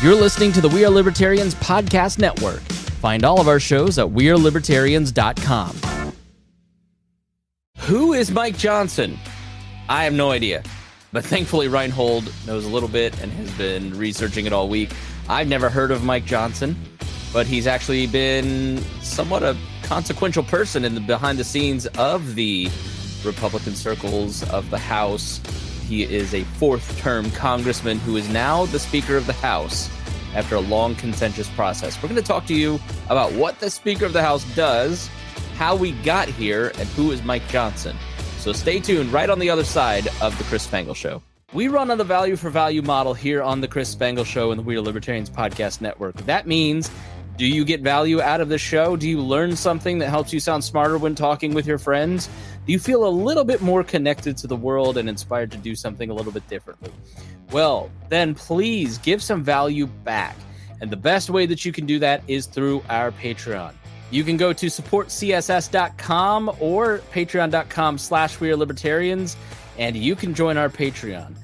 You're listening to the We Are Libertarians podcast network. Find all of our shows at wearelibertarians.com. Who is Mike Johnson? I have no idea. But thankfully, Rhinehold knows a little bit and has been researching it all week. I've never heard of Mike Johnson, but he's actually been somewhat a consequential person in the behind the scenes of the Republican circles of the House. He is a fourth-term congressman who is now the Speaker of the House after a long, contentious process. We're going to talk to you about what the Speaker of the House does, how we got here, and who is Mike Johnson. So stay tuned right on the other side of the Chris Spangle Show. We run on the value for value model here on the Chris Spangle Show and the We Are Libertarians podcast network. That means, do you get value out of the show? Do you learn something that helps you sound smarter when talking with your friends? Do you feel a little bit more connected to the world and inspired to do something a little bit differently? Well, then please give some value back. And the best way that you can do that is through our Patreon. You can go to supportcss.com or patreon.com/wearelibertarians, and you can join our Patreon.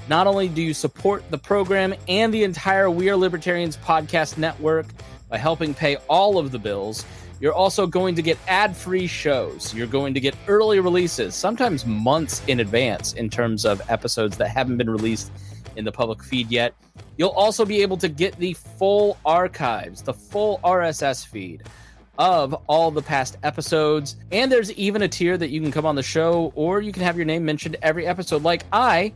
Not only do you support the program and the entire We Are Libertarians podcast network by helping pay all of the bills, you're also going to get ad-free shows. You're going to get early releases, sometimes months in advance in terms of episodes that haven't been released in the public feed yet. You'll also be able to get the full archives, the full RSS feed of all the past episodes. And there's even a tier that you can come on the show, or you can have your name mentioned every episode like I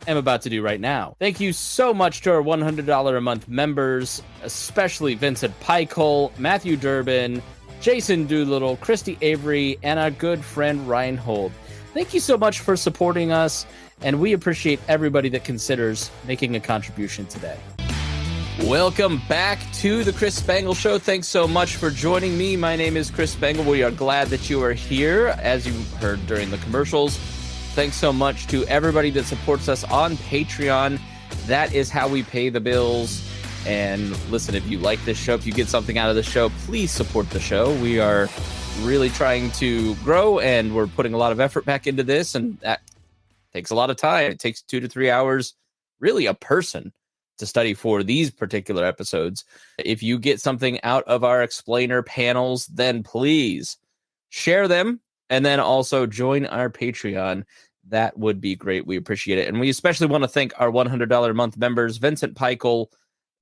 am about to do right now. Thank you so much to our $100 a month members, especially Vincent Peichel, Matthew Durbin, Jason Doolittle, Christy Avery, and our good friend Rhinehold. Thank you so much for supporting us, and we appreciate everybody that considers making a contribution today. Welcome back to the Chris Spangle Show. Thanks so much for joining me. My name is Chris Spangle. We are glad that you are here, as you heard during the commercials. Thanks so much to everybody that supports us on Patreon. That is how we pay the bills. And listen, if you like this show, if you get something out of the show, please support the show. We are really trying to grow, and we're putting a lot of effort back into this, and that takes a lot of time. It takes 2 to 3 hours, really a person, to study for these particular episodes. If you get something out of our explainer panels, then please share them, and then also join our Patreon. That would be great. We appreciate it. And we especially want to thank our $100 a month members, Vincent Peichel,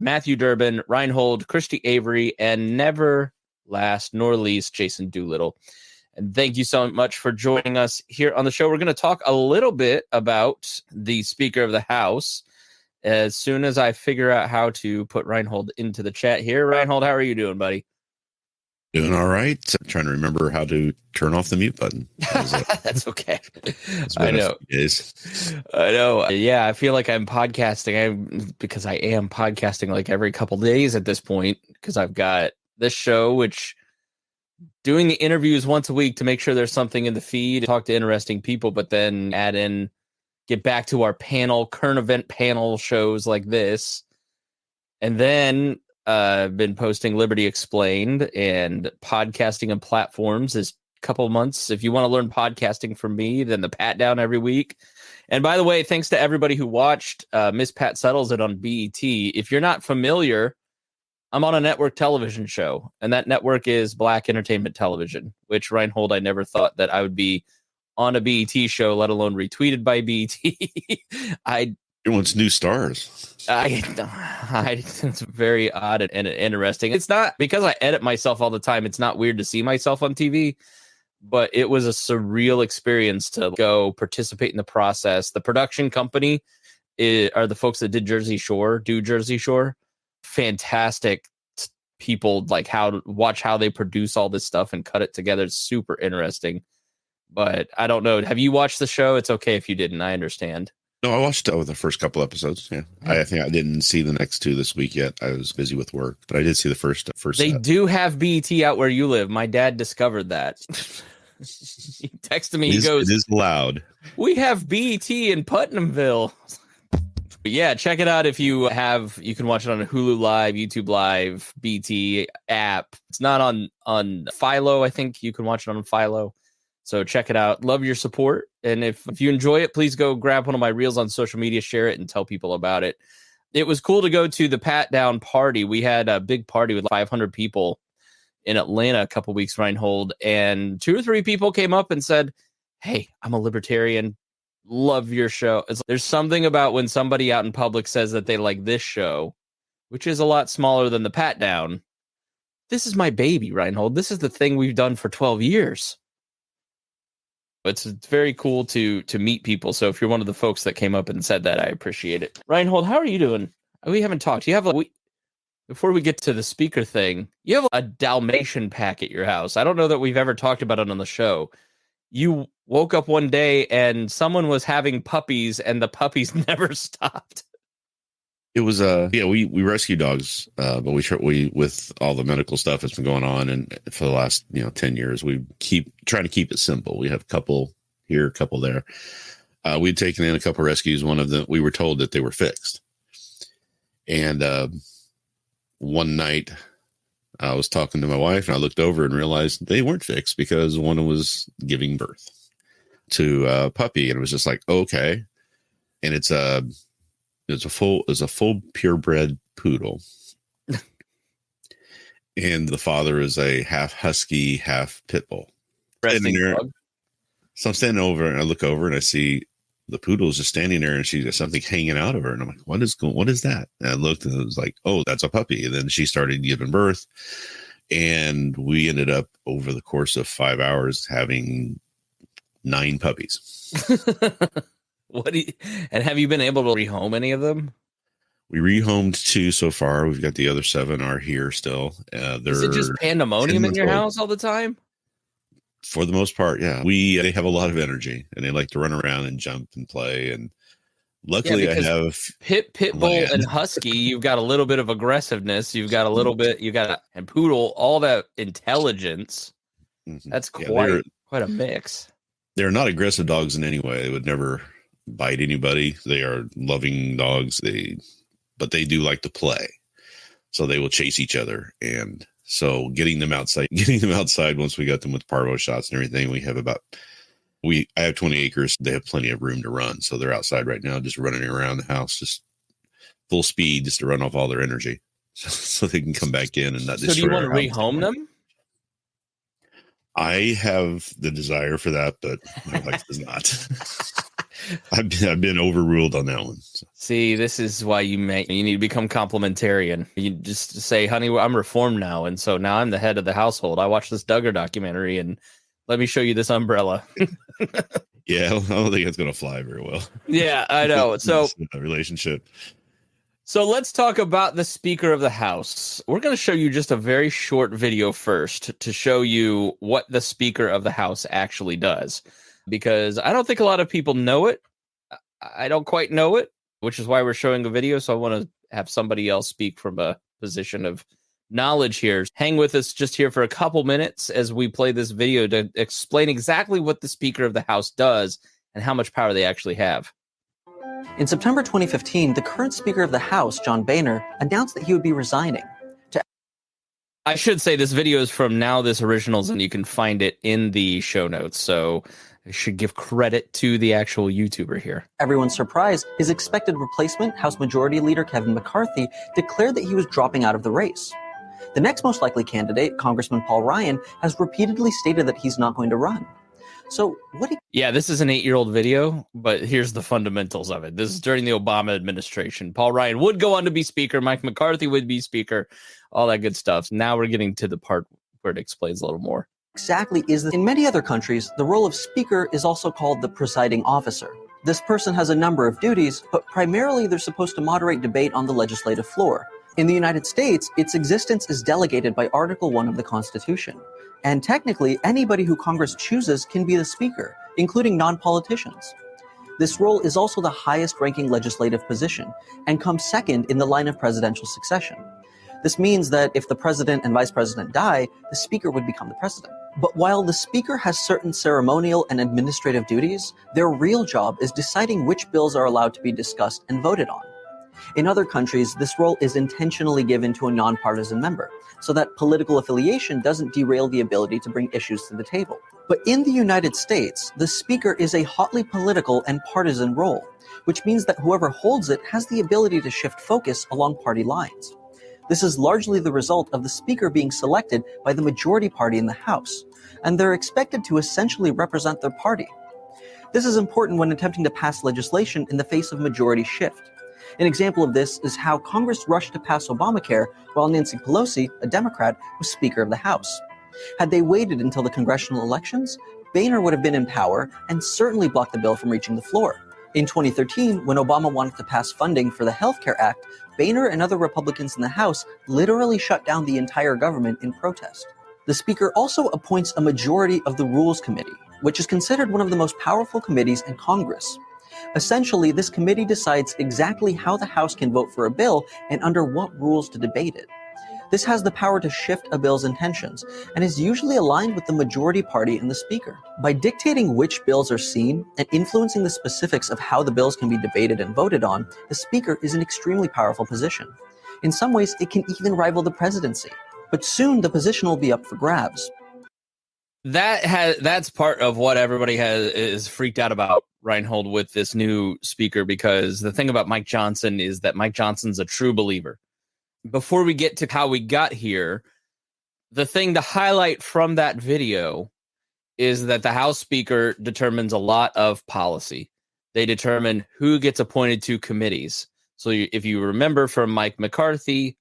Matthew Durbin, Rhinehold, Christy Avery, and never last nor least, Jason Doolittle. And thank you so much for joining us here on the show. We're going to talk a little bit about the Speaker of the House as soon as I figure out how to put Rhinehold into the chat here. Rhinehold, how are you doing, buddy? Doing all right. I'm trying to remember how to turn off the mute button. That's okay. I know. I know. Yeah, I feel like I'm podcasting because I am podcasting like every couple days at this point, because I've got this show, which doing the interviews once a week to make sure there's something in the feed, talk to interesting people, but then get back to our current event panel shows like this. And then I've been posting Liberty Explained and podcasting and platforms this couple months. If you want to learn podcasting from me, then the Pat Down every week. And by the way, thanks to everybody who watched Miss Pat Settles It on BET. If you're not familiar, I'm on a network television show, and that network is Black Entertainment Television, which, Rhinehold, I never thought that I would be on a BET show, let alone retweeted by BET. Everyone's new stars. It's very odd and interesting. It's not because I edit myself all the time. It's not weird to see myself on TV, but it was a surreal experience to go participate in the process. The production company are the folks that do Jersey Shore. Fantastic people, like watch how they produce all this stuff and cut it together. It's super interesting. But I don't know. Have you watched the show? It's okay if you didn't. I understand. No, I watched the first couple episodes. Yeah, I think I didn't see the next two this week yet. I was busy with work, but I did see the first. They do have BET out where you live. My dad discovered that. He texted me. He goes, "It is loud. We have BET in Putnamville." But yeah, check it out if you have. You can watch it on Hulu Live, YouTube Live, BET app. It's not on Philo. I think you can watch it on Philo. So check it out. Love your support. And if you enjoy it, please go grab one of my reels on social media, share it, and tell people about it. It was cool to go to the pat down party. We had a big party with 500 people in Atlanta a couple weeks, Rhinehold, and 2 or 3 people came up and said, "Hey, I'm a libertarian. Love your show." There's something about when somebody out in public says that they like this show, which is a lot smaller than the pat down. This is my baby, Rhinehold. This is the thing we've done for 12 years. It's very cool to meet people. So if you're one of the folks that came up and said that, I appreciate it. Rhinehold, how are you doing? We haven't talked. You have before we get to the speaker thing, you have a Dalmatian pack at your house. I don't know that we've ever talked about it on the show. You woke up one day and someone was having puppies and the puppies never stopped. It was we rescue dogs, but we with all the medical stuff that's been going on, and for the last 10 years, we trying to keep it simple. We have a couple here, a couple there. We'd taken in a couple rescues. One of them, we were told that they were fixed, and one night I was talking to my wife, and I looked over and realized they weren't fixed because one was giving birth to a puppy, and it was just like, okay, and it's a full purebred poodle. And the father is a half husky, half pit bull. So I'm standing over and I look over and I see the poodle is just standing there and she's got something hanging out of her. And I'm like, what is that? And I looked and it was like, oh, that's a puppy. And then she started giving birth. And we ended up over the course of 5 hours having 9 puppies. And have you been able to rehome any of them? We rehomed 2 so far. We've got the other 7 are here still. Is it just pandemonium in your house all the time? For the most part, yeah. They have a lot of energy and they like to run around and jump and play. And luckily I have pit bull and husky. You've got a little bit of aggressiveness. You've got a little bit, and poodle, all that intelligence. Mm-hmm. That's quite a mix. They're not aggressive dogs in any way. They would never bite anybody. They are loving dogs. But they do like to play. So they will chase each other. And so getting them outside once we got them with parvo shots and everything, I have 20 acres. They have plenty of room to run. So they're outside right now, just running around the house, just full speed, just to run off all their energy. So they can come back in and not destroy. So do you want to rehome them? I have the desire for that, but my wife does not. I've been overruled on that one. So. See, this is why you need to become complementarian. You just say, honey, I'm reformed now. And so now I'm the head of the household. I watched this Duggar documentary and let me show you this umbrella. Yeah, I don't think it's going to fly very well. Yeah, I know. So relationship. So let's talk about the Speaker of the House. We're going to show you just a very short video first to show you what the Speaker of the House actually does, because I don't think a lot of people know it. I don't quite know it, which is why we're showing a video. So I want to have somebody else speak from a position of knowledge here. Hang with us just here for a couple minutes as we play this video to explain exactly what the Speaker of the House does and how much power they actually have. In September 2015, the current Speaker of the House, John Boehner, announced that he would be resigning. I should say this video is from Now This Originals, and you can find it in the show notes. So I should give credit to the actual YouTuber here. Everyone's surprise, his expected replacement, House Majority Leader Kevin McCarthy, declared that he was dropping out of the race. The next most likely candidate, Congressman Paul Ryan, has repeatedly stated that he's not going to run. So Yeah, this is an 8-year-old video, but here's the fundamentals of it. This is during the Obama administration. Paul Ryan would go on to be Speaker. Mike McCarthy would be Speaker. All that good stuff. Now we're getting to the part where it explains a little more. Exactly is that in many other countries, the role of Speaker is also called the presiding officer. This person has a number of duties, but primarily they're supposed to moderate debate on the legislative floor. In the United States, its existence is delegated by Article 1 of the Constitution. And technically, anybody who Congress chooses can be the Speaker, including non-politicians. This role is also the highest-ranking legislative position and comes second in the line of presidential succession. This means that if the president and vice president die, the Speaker would become the president. But while the Speaker has certain ceremonial and administrative duties, their real job is deciding which bills are allowed to be discussed and voted on. In other countries, this role is intentionally given to a nonpartisan member, so that political affiliation doesn't derail the ability to bring issues to the table. But in the United States, the Speaker is a hotly political and partisan role, which means that whoever holds it has the ability to shift focus along party lines. This is largely the result of the Speaker being selected by the majority party in the House, and they're expected to essentially represent their party. This is important when attempting to pass legislation in the face of majority shift. An example of this is how Congress rushed to pass Obamacare while Nancy Pelosi, a Democrat, was Speaker of the House. Had they waited until the congressional elections, Boehner would have been in power and certainly blocked the bill from reaching the floor. In 2013, when Obama wanted to pass funding for the Healthcare Act, Boehner and other Republicans in the House literally shut down the entire government in protest. The Speaker also appoints a majority of the Rules Committee, which is considered one of the most powerful committees in Congress. Essentially, this committee decides exactly how the House can vote for a bill and under what rules to debate it. This has the power to shift a bill's intentions and is usually aligned with the majority party and the Speaker. By dictating which bills are seen and influencing the specifics of how the bills can be debated and voted on, the Speaker is an extremely powerful position. In some ways, it can even rival the presidency. But soon, the position will be up for grabs. That's part of what everybody is freaked out about, Rhinehold, with this new Speaker, because the thing about Mike Johnson is that Mike Johnson's a true believer. Before we get to how we got here, the thing to highlight from that video is that the House Speaker determines a lot of policy. They determine who gets appointed to committees. So if you remember from Mike McCarthy,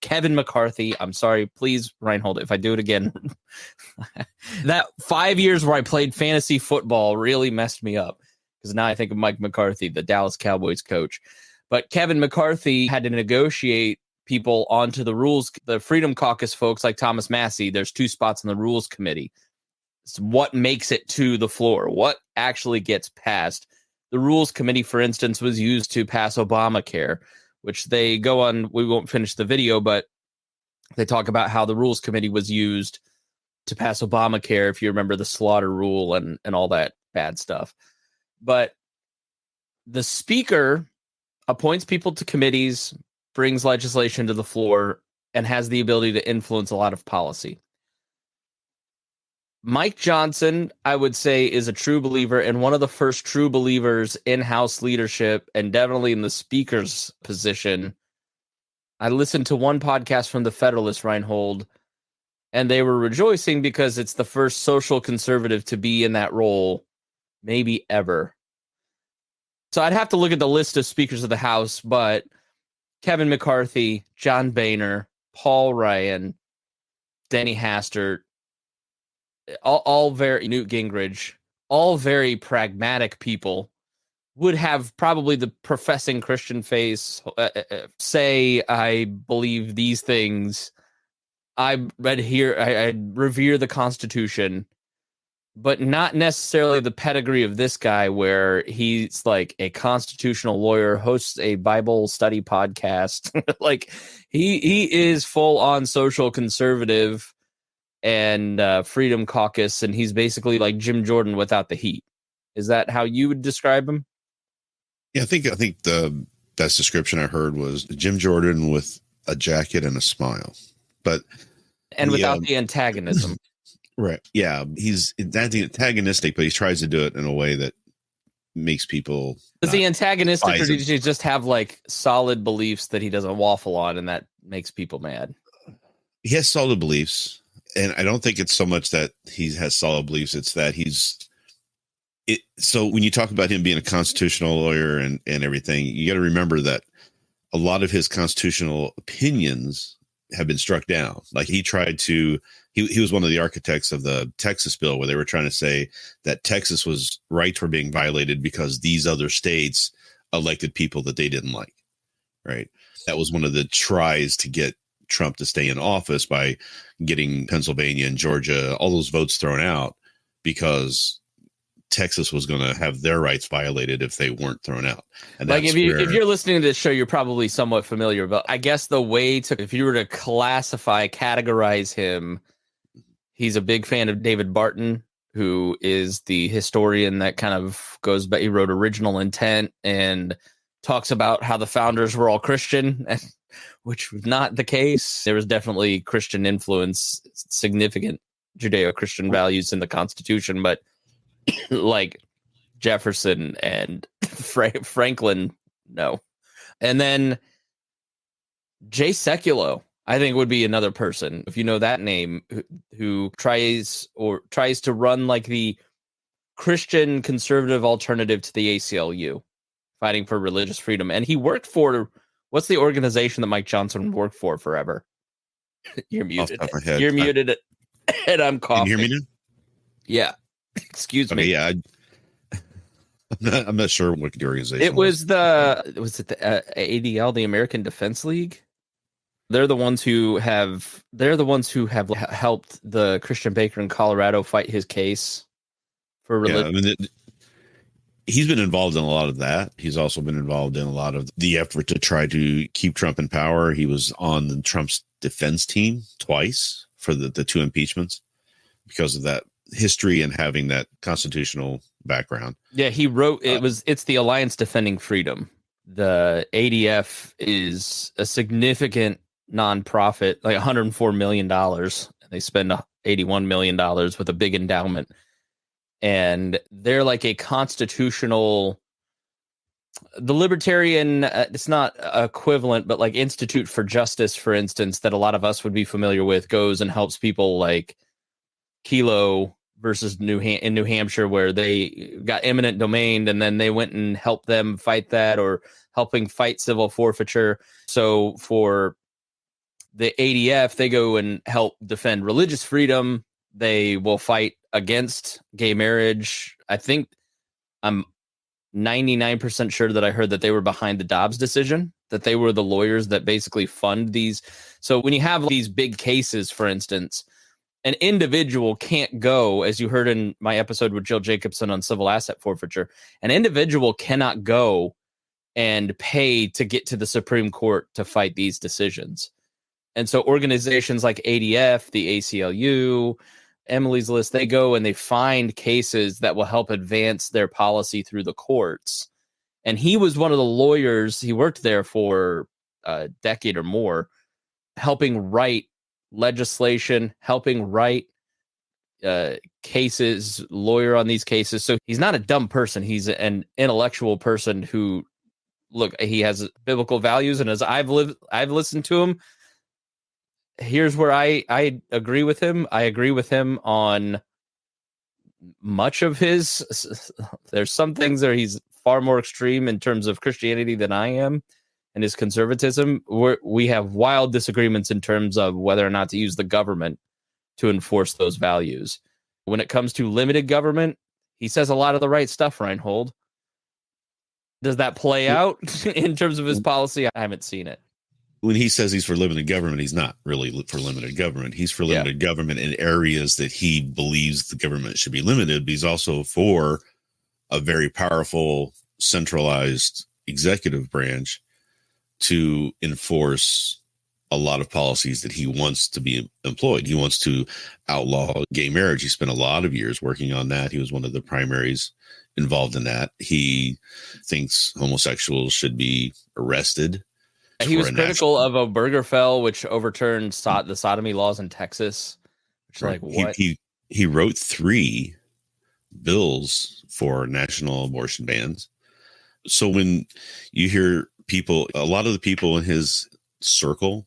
Kevin McCarthy, I'm sorry, please, Rhinehold, if I do it again. That 5 years where I played fantasy football really messed me up, because now I think of Mike McCarthy, the Dallas Cowboys coach. But Kevin McCarthy had to negotiate people onto the rules, the Freedom Caucus folks like Thomas Massey. There's 2 spots in the Rules Committee. It's what makes it to the floor, what actually gets passed. The Rules Committee, for instance, was used to pass Obamacare, which they go on. We won't finish the video, but they talk about how the Rules Committee was used to pass Obamacare, if you remember the slaughter rule and all that bad stuff. But the Speaker appoints people to committees, brings legislation to the floor, and has the ability to influence a lot of policy. Mike Johnson, I would say, is a true believer and one of the first true believers in House leadership, and definitely in the Speaker's position. I listened to one podcast from the Federalist, Rhinehold, and they were rejoicing because it's the first social conservative to be in that role, maybe ever. So I'd have to look at the list of Speakers of the House, but Kevin McCarthy, John Boehner, Paul Ryan, Denny Hastert, all very, Newt Gingrich, all very pragmatic people, would have probably the professing Christian face say, I believe these things. I revere the Constitution, but not necessarily the pedigree of this guy, where he's like a constitutional lawyer, hosts a Bible study podcast. Like he is full on social conservative and Freedom Caucus, and he's basically like Jim Jordan without the heat. Is that how you would describe him? Yeah, I think the best description I heard was Jim Jordan with a jacket and a smile, but without the antagonism. Right. Yeah, he's antagonistic, but he tries to do it in a way that makes people. Is he antagonistic, or does he just have like solid beliefs that he doesn't waffle on, and that makes people mad? He has solid beliefs. And I don't think it's so much that he has solid beliefs. It's that so when you talk about him being a constitutional lawyer and everything, you got to remember that a lot of his constitutional opinions have been struck down. Like he was one of the architects of the Texas bill, where they were trying to say that Texas rights were being violated because these other states elected people that they didn't like. Right. That was one of the tries to get Trump to stay in office, by getting Pennsylvania and Georgia, all those votes thrown out, because Texas was going to have their rights violated if they weren't thrown out. And like if you're listening to this show, you're probably somewhat familiar, but I guess if you were to categorize him, he's a big fan of David Barton, who is the historian that kind of goes back. He wrote Original Intent and talks about how the founders were all Christian, which was not the case. There was definitely Christian influence, significant Judeo-Christian values in the Constitution, but like Jefferson and Franklin, no. And then Jay Sekulow, I think, would be another person, if you know that name, who tries to run like the Christian conservative alternative to the ACLU, fighting for religious freedom. And he worked for, what's the organization that Mike Johnson worked for forever? You're muted. Off the top of my head. You're muted, and I'm coughing. Can you hear me now? Yeah. Excuse me. Yeah. I'm not sure what the organization was the ADL, the American Defense League? They're the ones who have helped the Christian Baker in Colorado fight his case for religion. Yeah, I mean, he's been involved in a lot of that. He's also been involved in a lot of the effort to try to keep Trump in power. He was on the Trump's defense team twice for the two impeachments because of that history and having that constitutional background. Yeah, he wrote it's the Alliance Defending Freedom. The ADF is a significant nonprofit, like $104 million. They spend $81 million with a big endowment. And they're like a constitutional, the Libertarian, it's not equivalent, but like Institute for Justice, for instance, that a lot of us would be familiar with, goes and helps people like Kelo versus New Hampshire, where they got eminent domain, and then they went and helped them fight that, or helping fight civil forfeiture. So for the ADF, they go and help defend religious freedom. They will fight against gay marriage. I think I'm 99% sure that I heard that they were behind the Dobbs decision, that they were the lawyers that basically fund these. So when you have these big cases, for instance, an individual can't go, as you heard in my episode with Jill Jacobson on civil asset forfeiture, an individual cannot go and pay to get to the Supreme Court to fight these decisions. And so organizations like ADF, the ACLU, Emily's List, they go and they find cases that will help advance their policy through the courts. And he was one of the lawyers, he worked there for a decade or more, helping write legislation, helping write cases, lawyer on these cases. So he's not a dumb person. He's an intellectual person who, look, he has biblical values. And as I've listened to him, here's where I agree with him. I agree with him on much of his. There's some things that he's far more extreme in terms of Christianity than I am, and his conservatism. We have wild disagreements in terms of whether or not to use the government to enforce those values. When it comes to limited government, he says a lot of the right stuff, Rhinehold. Does that play out in terms of his policy? I haven't seen it. When he says he's for limited government, he's not really for limited government. He's for limited government in areas that he believes the government should be limited, but he's also for a very powerful, centralized executive branch to enforce a lot of policies that he wants to be employed. He wants to outlaw gay marriage. He spent a lot of years working on that. He was one of the primaries involved in that. He thinks homosexuals should be arrested. He was critical of Obergefell, which overturned the sodomy laws in Texas. Which, right. Like, what? He wrote 3 bills for national abortion bans. So when you hear people, a lot of the people in his circle,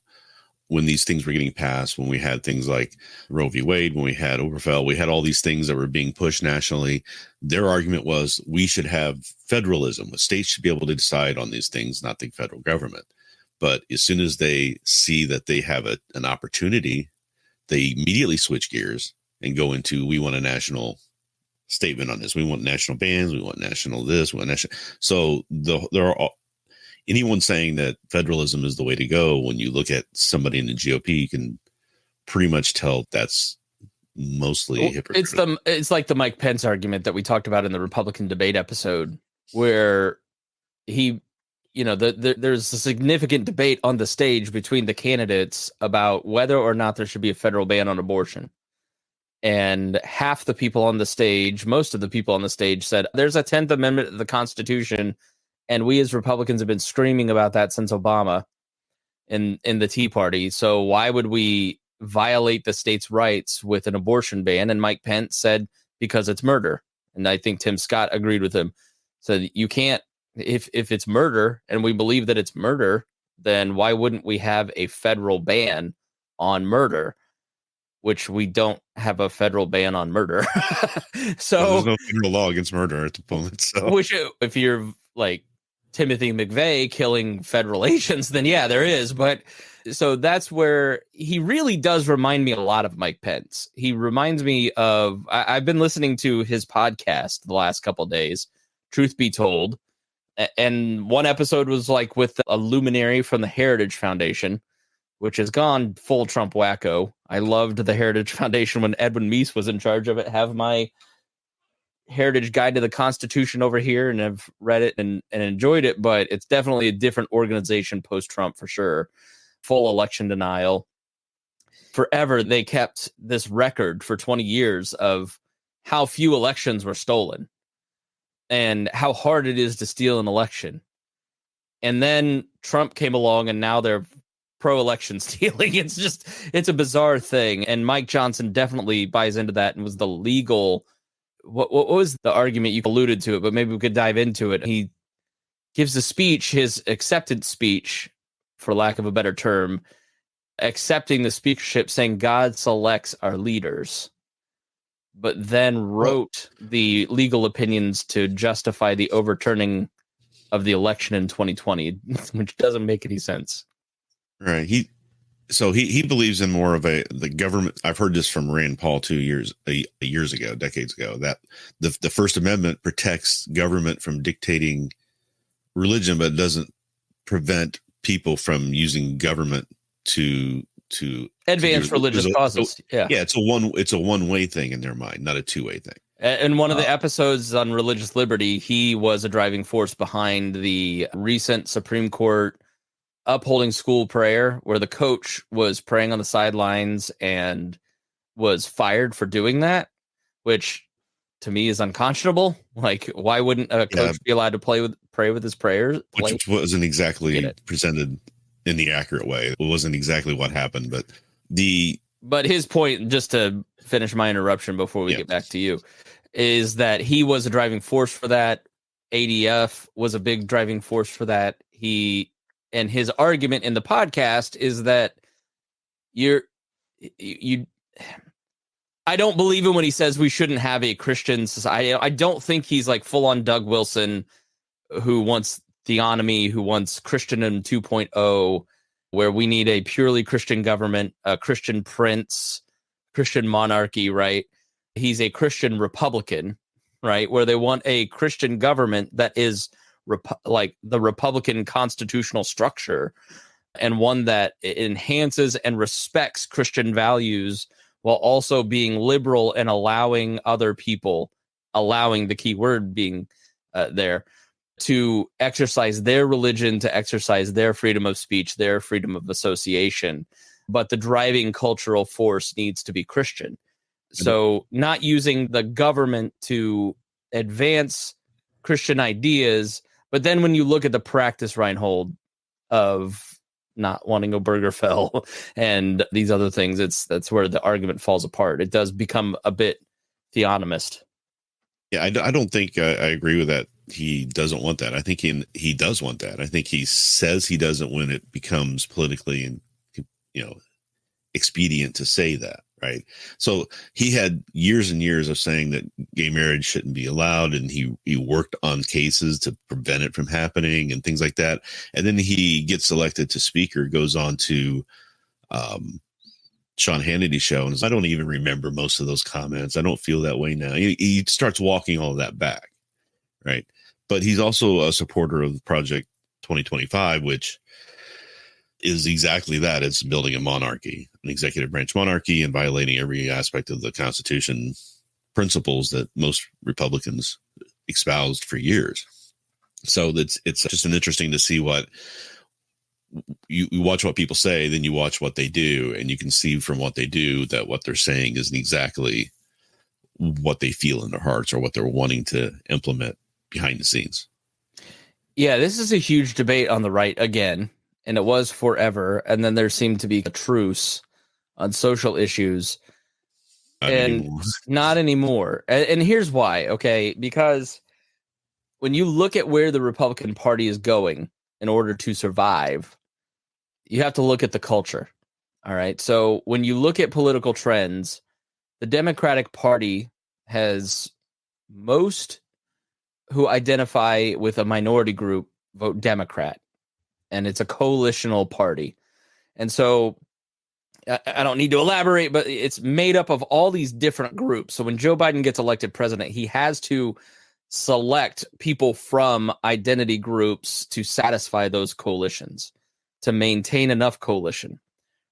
when these things were getting passed, when we had things like Roe v. Wade, when we had Obergefell, we had all these things that were being pushed nationally. Their argument was we should have federalism. The states should be able to decide on these things, not the federal government. But as soon as they see that they have an opportunity, they immediately switch gears and go into, we want a national statement on this. We want national bans. We want national this. We want national. So there are anyone saying that federalism is the way to go. When you look at somebody in the GOP, you can pretty much tell that's mostly hypocritical. It's like the Mike Pence argument that we talked about in the Republican debate episode, where he, there's a significant debate on the stage between the candidates about whether or not there should be a federal ban on abortion. And half the people on the stage, most of the people on the stage said, there's a 10th Amendment of the Constitution And we as Republicans have been screaming about that since Obama in the Tea Party. So why would we violate the state's rights with an abortion ban? And Mike Pence said, because it's murder. And I think Tim Scott agreed with him. So you can't, if it's murder and we believe that it's murder, then why wouldn't we have a federal ban on murder? Which we don't have a federal ban on murder. So there's no federal law against murder at the moment. So which, if you're like Timothy McVeigh killing federal agents, then yeah, there is. But so that's where he really does remind me a lot of Mike Pence. He reminds me of, I've been listening to his podcast the last couple of days, Truth Be Told. And one episode was like with a luminary from the Heritage Foundation, which has gone full Trump wacko. I loved the Heritage Foundation when Edwin Meese was in charge of it. Have my Heritage Guide to the Constitution over here, and I've read it and enjoyed it, but it's definitely a different organization post-Trump for sure. Full election denial. Forever, they kept this record for 20 years of how few elections were stolen and how hard it is to steal an election. And then Trump came along, and now they're pro-election stealing. It's a bizarre thing. And Mike Johnson definitely buys into that and was the legal... What was the argument? You alluded to it, but maybe we could dive into it. He gives a speech, his acceptance speech, for lack of a better term, accepting the speakership, saying God selects our leaders, but then wrote the legal opinions to justify the overturning of the election in 2020, which doesn't make any sense. Right. He believes in more of the government. I've heard this from Rand Paul decades ago, that the First Amendment protects government from dictating religion, but doesn't prevent people from using government to advance religious causes. Yeah, it's a one-way thing in their mind, not a two-way thing. In one of the episodes on religious liberty, he was a driving force behind the recent Supreme Court upholding school prayer, where the coach was praying on the sidelines and was fired for doing that, which to me is unconscionable. Like, why wouldn't a coach be allowed to pray with his prayers? Which wasn't exactly presented in the accurate way. It wasn't exactly what happened, but his point, just to finish my interruption before we get back to you, is that he was a driving force for that. ADF was a big driving force for that. And his argument in the podcast is that I don't believe him when he says we shouldn't have a Christian society. I don't think he's like full on Doug Wilson, who wants theonomy, who wants Christendom 2.0, where we need a purely Christian government, a Christian prince, Christian monarchy, right? He's a Christian Republican, right? Where they want a Christian government that is like the Republican constitutional structure, and one that enhances and respects Christian values while also being liberal and allowing other people, allowing the key word being there, to exercise their religion, to exercise their freedom of speech, their freedom of association. But the driving cultural force needs to be Christian. So not using the government to advance Christian ideas. But then when you look at the practice, Rhinehold, of not wanting Obergefell and these other things, that's where the argument falls apart. It does become a bit theonomist. Yeah, I don't think I agree with that. He doesn't want that. I think he does want that. I think he says he doesn't when it becomes politically and expedient to say that. Right. So he had years and years of saying that gay marriage shouldn't be allowed. And he worked on cases to prevent it from happening and things like that. And then he gets elected to speaker, goes on to Sean Hannity's show. And I don't even remember most of those comments. I don't feel that way now. He starts walking all of that back. Right. But he's also a supporter of Project 2025, which is exactly that. It's building a monarchy, an executive branch monarchy, and violating every aspect of the Constitution principles that most Republicans espoused for years. So it's just an interesting to see what you watch what people say, then you watch what they do, and you can see from what they do that what they're saying isn't exactly what they feel in their hearts or what they're wanting to implement behind the scenes. Yeah, this is a huge debate on the right again, and it was forever. And then there seemed to be a truce on social issues, Not and anymore. not anymore. And here's why, okay? Because when you look at where the Republican Party is going in order to survive, you have to look at the culture. All right. So when you look at political trends, the Democratic Party has most who identify with a minority group vote Democrat, and it's a coalitional party. And so I don't need to elaborate, but it's made up of all these different groups. So when Joe Biden gets elected president, he has to select people from identity groups to satisfy those coalitions, to maintain enough coalition.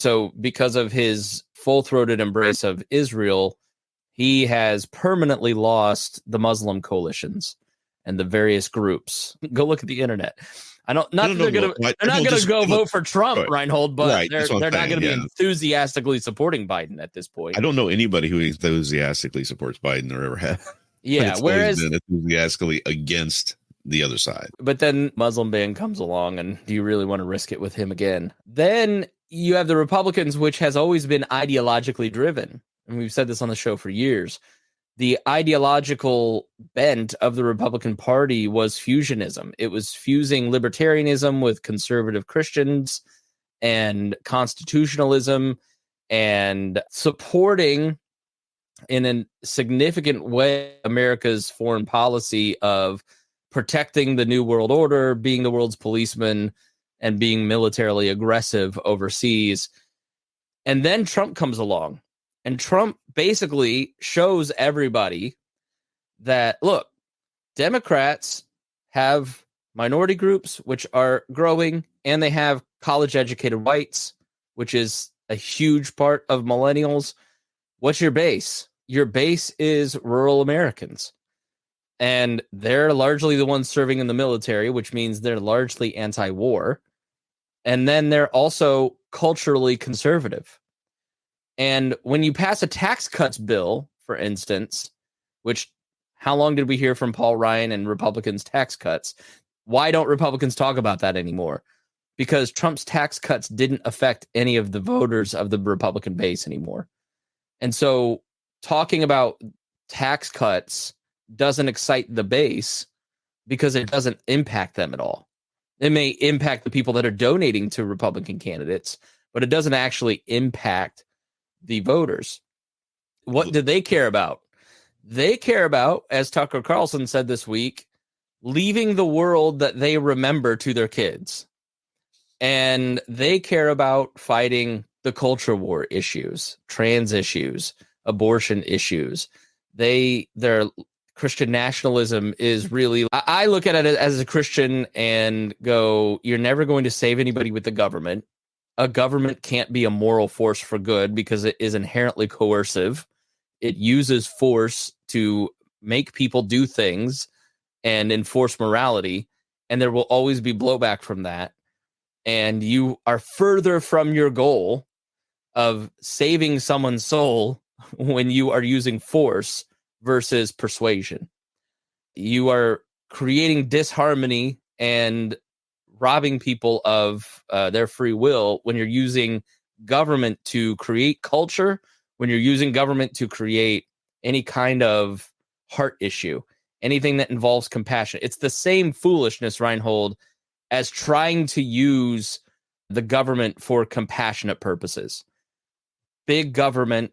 So because of his full-throated embrace of Israel, he has permanently lost the Muslim coalitions and the various groups. Go look at the internet. I don't. Not that they're gonna. They're not gonna go vote for Trump, Rhinehold, but they're not gonna be enthusiastically supporting Biden at this point. I don't know anybody who enthusiastically supports Biden or ever have. Yeah, it's whereas been enthusiastically against the other side. But then Muslim ban comes along, and do you really want to risk it with him again? Then you have the Republicans, which has always been ideologically driven, and we've said this on the show for years. The ideological bent of the Republican Party was fusionism. It was fusing libertarianism with conservative Christians and constitutionalism, and supporting in a significant way America's foreign policy of protecting the New World Order, being the world's policeman, and being militarily aggressive overseas. And then Trump comes along. And Trump basically shows everybody that, look, Democrats have minority groups, which are growing, and they have college-educated whites, which is a huge part of millennials. What's your base? Your base is rural Americans. And they're largely the ones serving in the military, which means they're largely anti-war. And then they're also culturally conservative. And when you pass a tax cuts bill, for instance, which how long did we hear from Paul Ryan and Republicans' tax cuts? Why don't Republicans talk about that anymore? Because Trump's tax cuts didn't affect any of the voters of the Republican base anymore. And so talking about tax cuts doesn't excite the base because it doesn't impact them at all. It may impact the people that are donating to Republican candidates, but it doesn't actually impact the voters. What do they care about? They care about, as Tucker Carlson said this week, leaving the world that they remember to their kids. And they care about fighting the culture war issues, trans issues, abortion issues. Their Christian nationalism is really, I look at it as a Christian and go, you're never going to save anybody with the government. A government can't be a moral force for good because it is inherently coercive. It uses force to make people do things and enforce morality, and there will always be blowback from that. And you are further from your goal of saving someone's soul when you are using force versus persuasion. You are creating disharmony and robbing people of their free will when you're using government to create culture, when you're using government to create any kind of heart issue, anything that involves compassion. It's the same foolishness, Rhinehold, as trying to use the government for compassionate purposes. Big government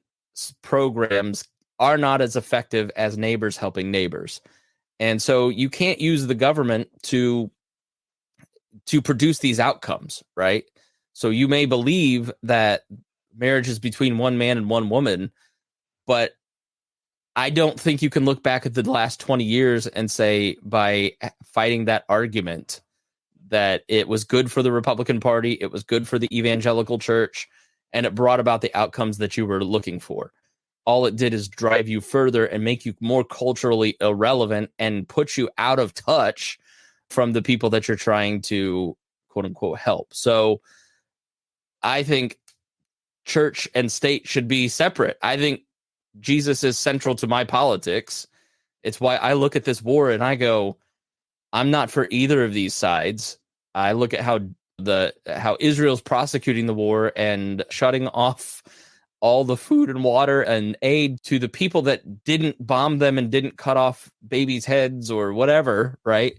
programs are not as effective as neighbors helping neighbors. And so you can't use the government to produce these outcomes, right? So you may believe that marriage is between one man and one woman, but I don't think you can look back at the last 20 years and say by fighting that argument that it was good for the Republican Party, it was good for the evangelical church, and it brought about the outcomes that you were looking for. All it did is drive you further and make you more culturally irrelevant and put you out of touch from the people that you're trying to, quote unquote, help. So I think church and state should be separate. I think Jesus is central to my politics. It's why I look at this war and I go, I'm not for either of these sides. I look at how Israel's prosecuting the war and shutting off all the food and water and aid to the people that didn't bomb them and didn't cut off babies' heads or whatever, right?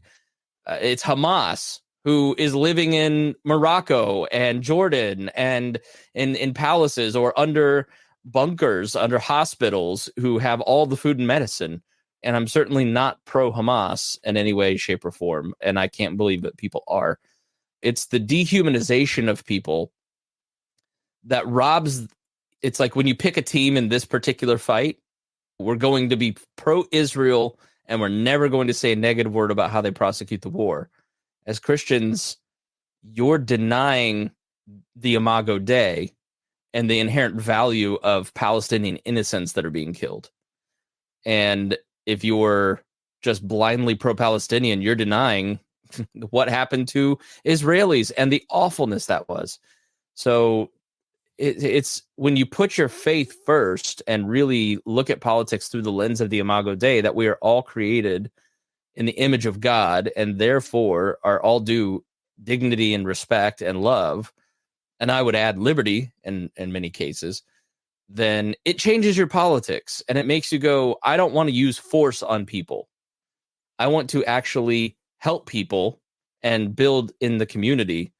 It's Hamas, who is living in Morocco and Jordan and in palaces or under bunkers, under hospitals, who have all the food and medicine. And I'm certainly not pro-Hamas in any way, shape, or form. And I can't believe that people are. It's the dehumanization of people that robs. It's like when you pick a team in this particular fight, we're going to be pro-Israel and we're never going to say a negative word about how they prosecute the war. As Christians, you're denying the Imago Dei and the inherent value of Palestinian innocents that are being killed. And if you're just blindly pro-Palestinian, you're denying what happened to Israelis and the awfulness that was. So it's when you put your faith first and really look at politics through the lens of the Imago Dei, that we are all created in the image of God and therefore are all due dignity and respect and love, and I would add liberty in many cases, then it changes your politics and it makes you go, I don't want to use force on people. I want to actually help people and build in the community,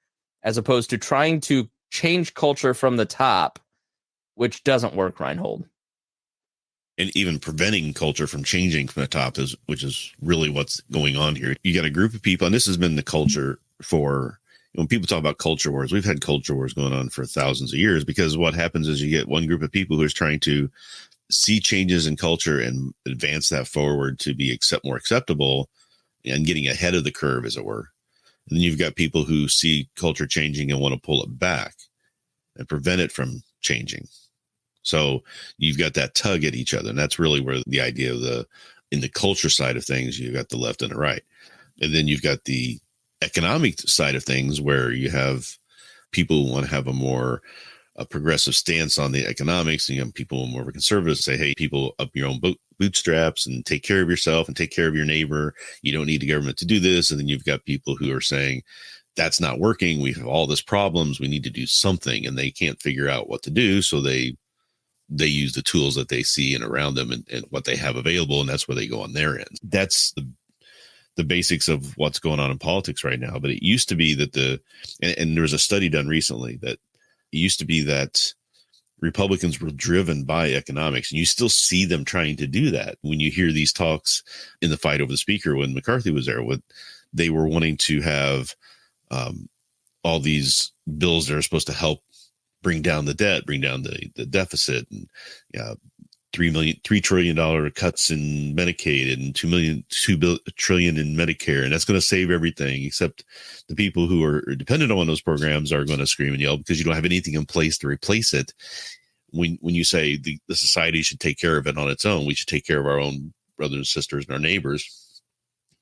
as opposed to trying to change culture from the top, which doesn't work, Rhinehold. And even preventing culture from changing from the top which is really what's going on here. You got a group of people, and this has been the culture for, when people talk about culture wars, we've had culture wars going on for thousands of years, because what happens is you get one group of people who is trying to see changes in culture and advance that forward to be more acceptable and getting ahead of the curve, as it were. And then you've got people who see culture changing and want to pull it back and prevent it from changing. So you've got that tug at each other. And that's really where the idea of in the culture side of things, you've got the left and the right. And then you've got the economic side of things, where you have people who want to have a progressive stance on the economics, and you have people more of a conservative say, hey, people up your own bootstraps and take care of yourself and take care of your neighbor. You don't need the government to do this. And then you've got people who are saying, that's not working. We have all this problems. We need to do something, and they can't figure out what to do. So they use the tools that they see and around them and what they have available. And that's where they go on their end. That's the basics of what's going on in politics right now. But it used to be that and there was a study done recently that it used to be that Republicans were driven by economics, and you still see them trying to do that. When you hear these talks in the fight over the speaker, when McCarthy was there, they were wanting to have all these bills that are supposed to help bring down the debt, bring down the deficit, and $3 trillion cuts in Medicaid and $2 trillion in Medicare. And that's going to save everything, except the people who are dependent on those programs are going to scream and yell because you don't have anything in place to replace it. When you say the society should take care of it on its own, we should take care of our own brothers and sisters and our neighbors.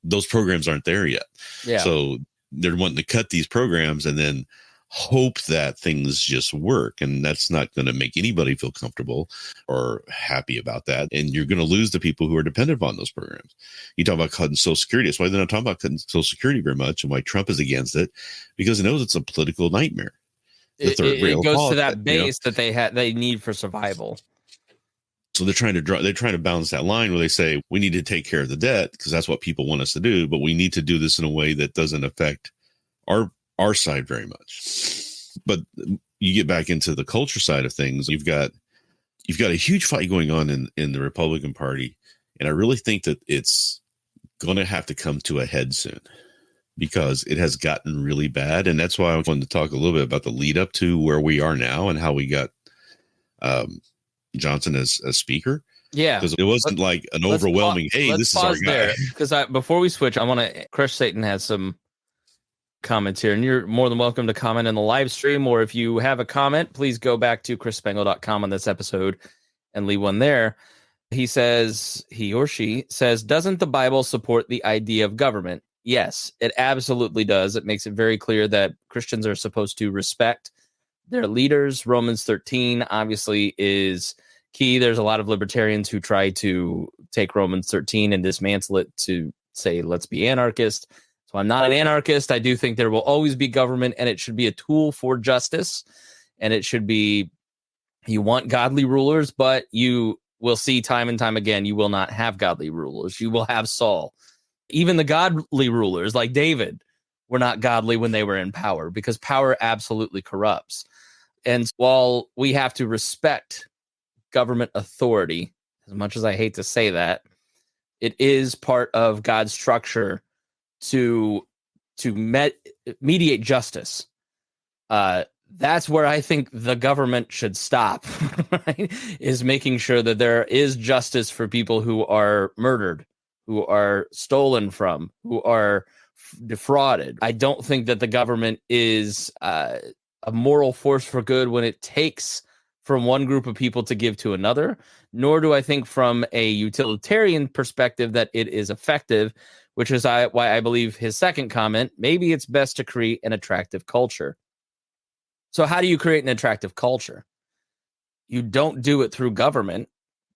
Those programs aren't there yet. Yeah. So they're wanting to cut these programs and then hope that things just work. And that's not going to make anybody feel comfortable or happy about that. And you're going to lose the people who are dependent upon those programs. You talk about cutting Social Security. That's why they're not talking about cutting Social Security very much, and why Trump is against it, because he knows it's a political nightmare. It goes to that base that they need for survival. So they're trying to balance that line where they say we need to take care of the debt because that's what people want us to do, but we need to do this in a way that doesn't affect our side very much. But you get back into the culture side of things, you've got a huge fight going on in the Republican Party, and I really think that it's going to have to come to a head soon, because it has gotten really bad. And that's why I wanted to talk a little bit about the lead up to where we are now and how we got Johnson as speaker. Yeah, because it wasn't like an overwhelming, hey, this is our guy. Because before we switch, I want to, Crush Satan has some comments here, and you're more than welcome to comment in the live stream, or if you have a comment, please go back to Spangle.com on this episode and leave one there. He or she says, doesn't the Bible support the idea of government? Yes, it absolutely does. It makes it very clear that Christians are supposed to respect their leaders. Romans 13 obviously is key. There's a lot of libertarians who try to take Romans 13 and dismantle it to say, let's be anarchist. So I'm not an anarchist. I do think there will always be government, and it should be a tool for justice. And it should be, you want godly rulers, but you will see time and time again, you will not have godly rulers. You will have Saul. Even the godly rulers like David were not godly when they were in power, because power absolutely corrupts. And while we have to respect government authority, as much as I hate to say that, it is part of God's structure to mediate justice. That's where I think the government should stop, right? Is making sure that there is justice for people who are murdered, who are stolen from, who are defrauded. I don't think that the government is a moral force for good when it takes from one group of people to give to another, nor do I think from a utilitarian perspective that it is effective, which is why I believe his second comment, maybe it's best to create an attractive culture. So how do you create an attractive culture? You don't do it through government.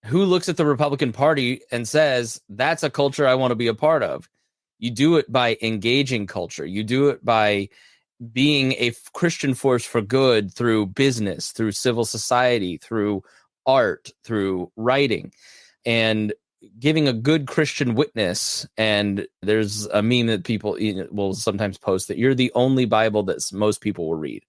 Who looks at the Republican Party and says, that's a culture I want to be a part of? You do it by engaging culture. You do it by being a Christian force for good through business, through civil society, through art, through writing, and giving a good Christian witness. And there's a meme that people will sometimes post that you're the only Bible that most people will read.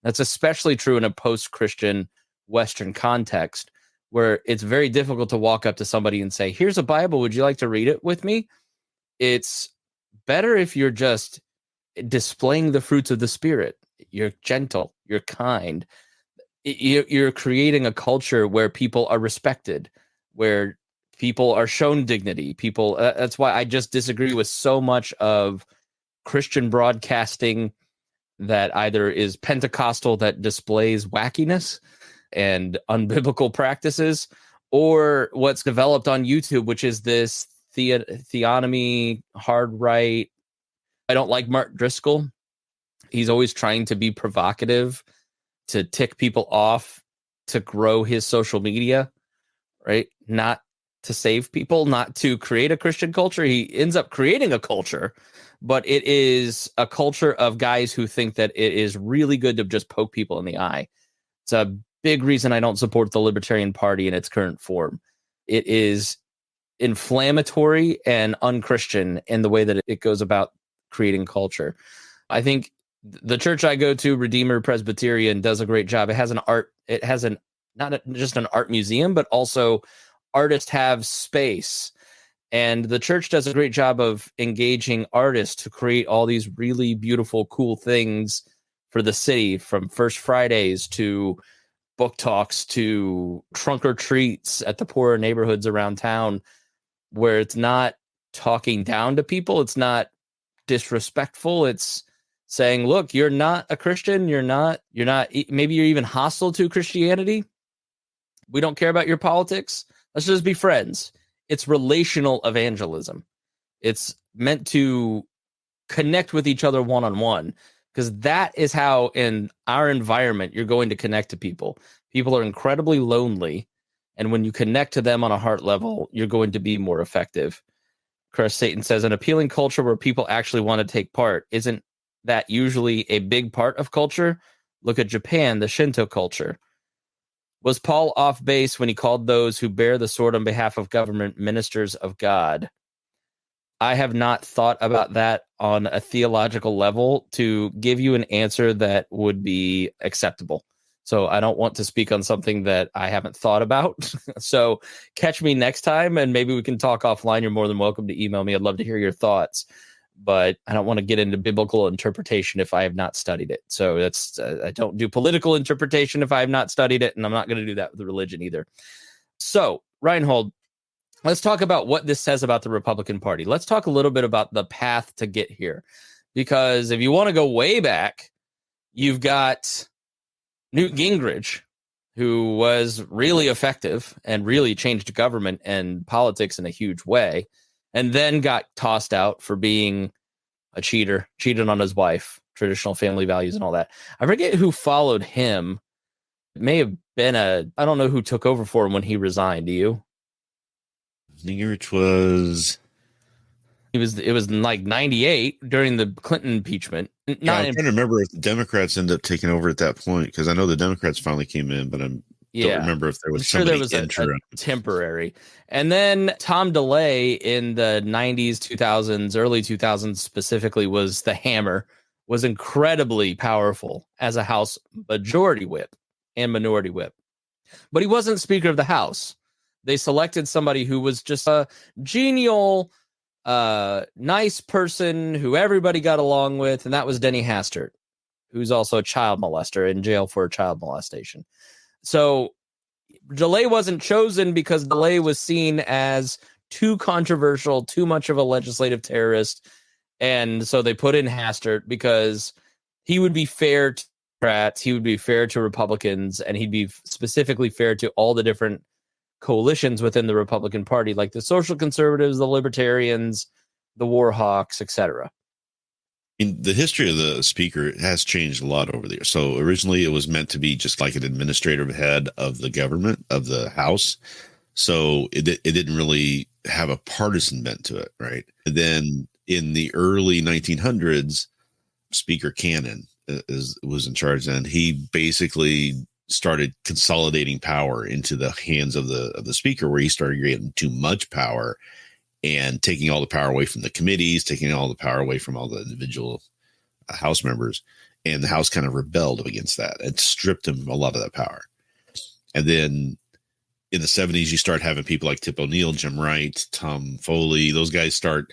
That's especially true in a post-Christian Western context, where it's very difficult to walk up to somebody and say, here's a Bible, would you like to read it with me? It's better if you're just displaying the fruits of the Spirit. You're gentle, you're kind. You're creating a culture where people are respected, where people are shown dignity. People. That's why I just disagree with so much of Christian broadcasting that either is Pentecostal, that displays wackiness and unbiblical practices, or what's developed on YouTube, which is this theonomy, hard right. I don't like Mark Driscoll. He's always trying to be provocative, to tick people off, to grow his social media, right? Not to save people, not to create a Christian culture. He ends up creating a culture, but it is a culture of guys who think that it is really good to just poke people in the eye. It's a big reason I don't support the Libertarian Party in its current form. It is inflammatory and unchristian in the way that it goes about creating culture. I think the church I go to, Redeemer Presbyterian, does a great job. It has not just an art museum, but also artists have space. And the church does a great job of engaging artists to create all these really beautiful, cool things for the city, from First Fridays to book talks to trunk or treats at the poorer neighborhoods around town, where it's not talking down to people. It's not disrespectful. It's saying, look, you're not a Christian. You're not, maybe you're even hostile to Christianity. We don't care about your politics. Let's just be friends. It's relational evangelism. It's meant to connect with each other one-on-one, because that is how in our environment you're going to connect to people. People are incredibly lonely, and when you connect to them on a heart level, you're going to be more effective. Chris Satan says, an appealing culture where people actually want to take part. Isn't that usually a big part of culture? Look at Japan, the Shinto culture. Was Paul off base when he called those who bear the sword on behalf of government ministers of God? I have not thought about that on a theological level to give you an answer that would be acceptable. So I don't want to speak on something that I haven't thought about. So catch me next time, and maybe we can talk offline. You're more than welcome to email me. I'd love to hear your thoughts, but I don't want to get into biblical interpretation if I have not studied it. So that's I don't do political interpretation if I have not studied it, and I'm not going to do that with religion either. So, Rhinehold, let's talk about what this says about the Republican Party. Let's talk a little bit about the path to get here, because if you want to go way back, you've got Newt Gingrich, who was really effective and really changed government and politics in a huge way, and then got tossed out for being a cheater, cheated on his wife, traditional family values and all that. I forget who followed him. It may have been I don't know who took over for him when he resigned. Do you? Gingrich was, It was in like 98 during the Clinton impeachment. I'm trying to remember if the Democrats ended up taking over at that point, because I know the Democrats finally came in, but don't remember if there was somebody a temporary. And then Tom DeLay in the 90s, 2000s, early 2000s specifically was the hammer, was incredibly powerful as a House majority whip and minority whip. But he wasn't Speaker of the House. They selected somebody who was just a genial, nice person who everybody got along with, and that was Denny Hastert, who's also a child molester in jail for child molestation. So DeLay wasn't chosen because DeLay was seen as too controversial, too much of a legislative terrorist, and so they put in Hastert because he would be fair to Democrats, he would be fair to Republicans, and he'd be specifically fair to all the different coalitions within the Republican Party, like the social conservatives, the libertarians, the war hawks, etc. In the history of the speaker, it has changed a lot over the years. So originally it was meant to be just like an administrative head of the government, of the House. So it didn't really have a partisan bent to it, right? And then in the early 1900s, Speaker Cannon was in charge, and he basically started consolidating power into the hands of the speaker, where he started getting too much power and taking all the power away from the committees, taking all the power away from all the individual House members. And the House kind of rebelled against that and stripped him a lot of that power. And then in the 70s, you start having people like Tip O'Neill, Jim Wright, Tom Foley. Those guys start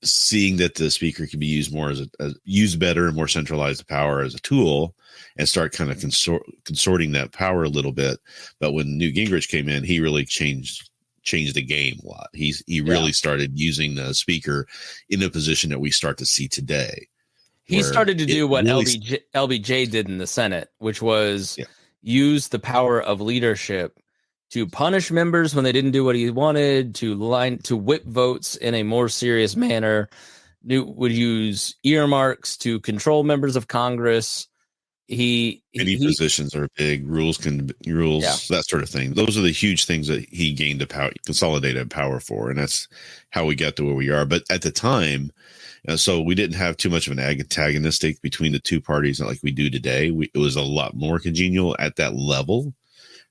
seeing that the speaker can be used more used better and more centralized power as a tool, and start kind of consorting that power a little bit. But when Newt Gingrich came in, he really changed the game a lot. He really started using the speaker in a position that we start to see today. He started to do what really LBJ did in the Senate, which was use the power of leadership to punish members when they didn't do what he wanted, to whip votes in a more serious manner. Newt would use earmarks to control members of Congress. Positions are big, rules, that sort of thing. Those are the huge things that he gained consolidated power for, and that's how we got to where we are. But at the time, so we didn't have too much of an antagonistic between the two parties like we do today. It was a lot more congenial at that level,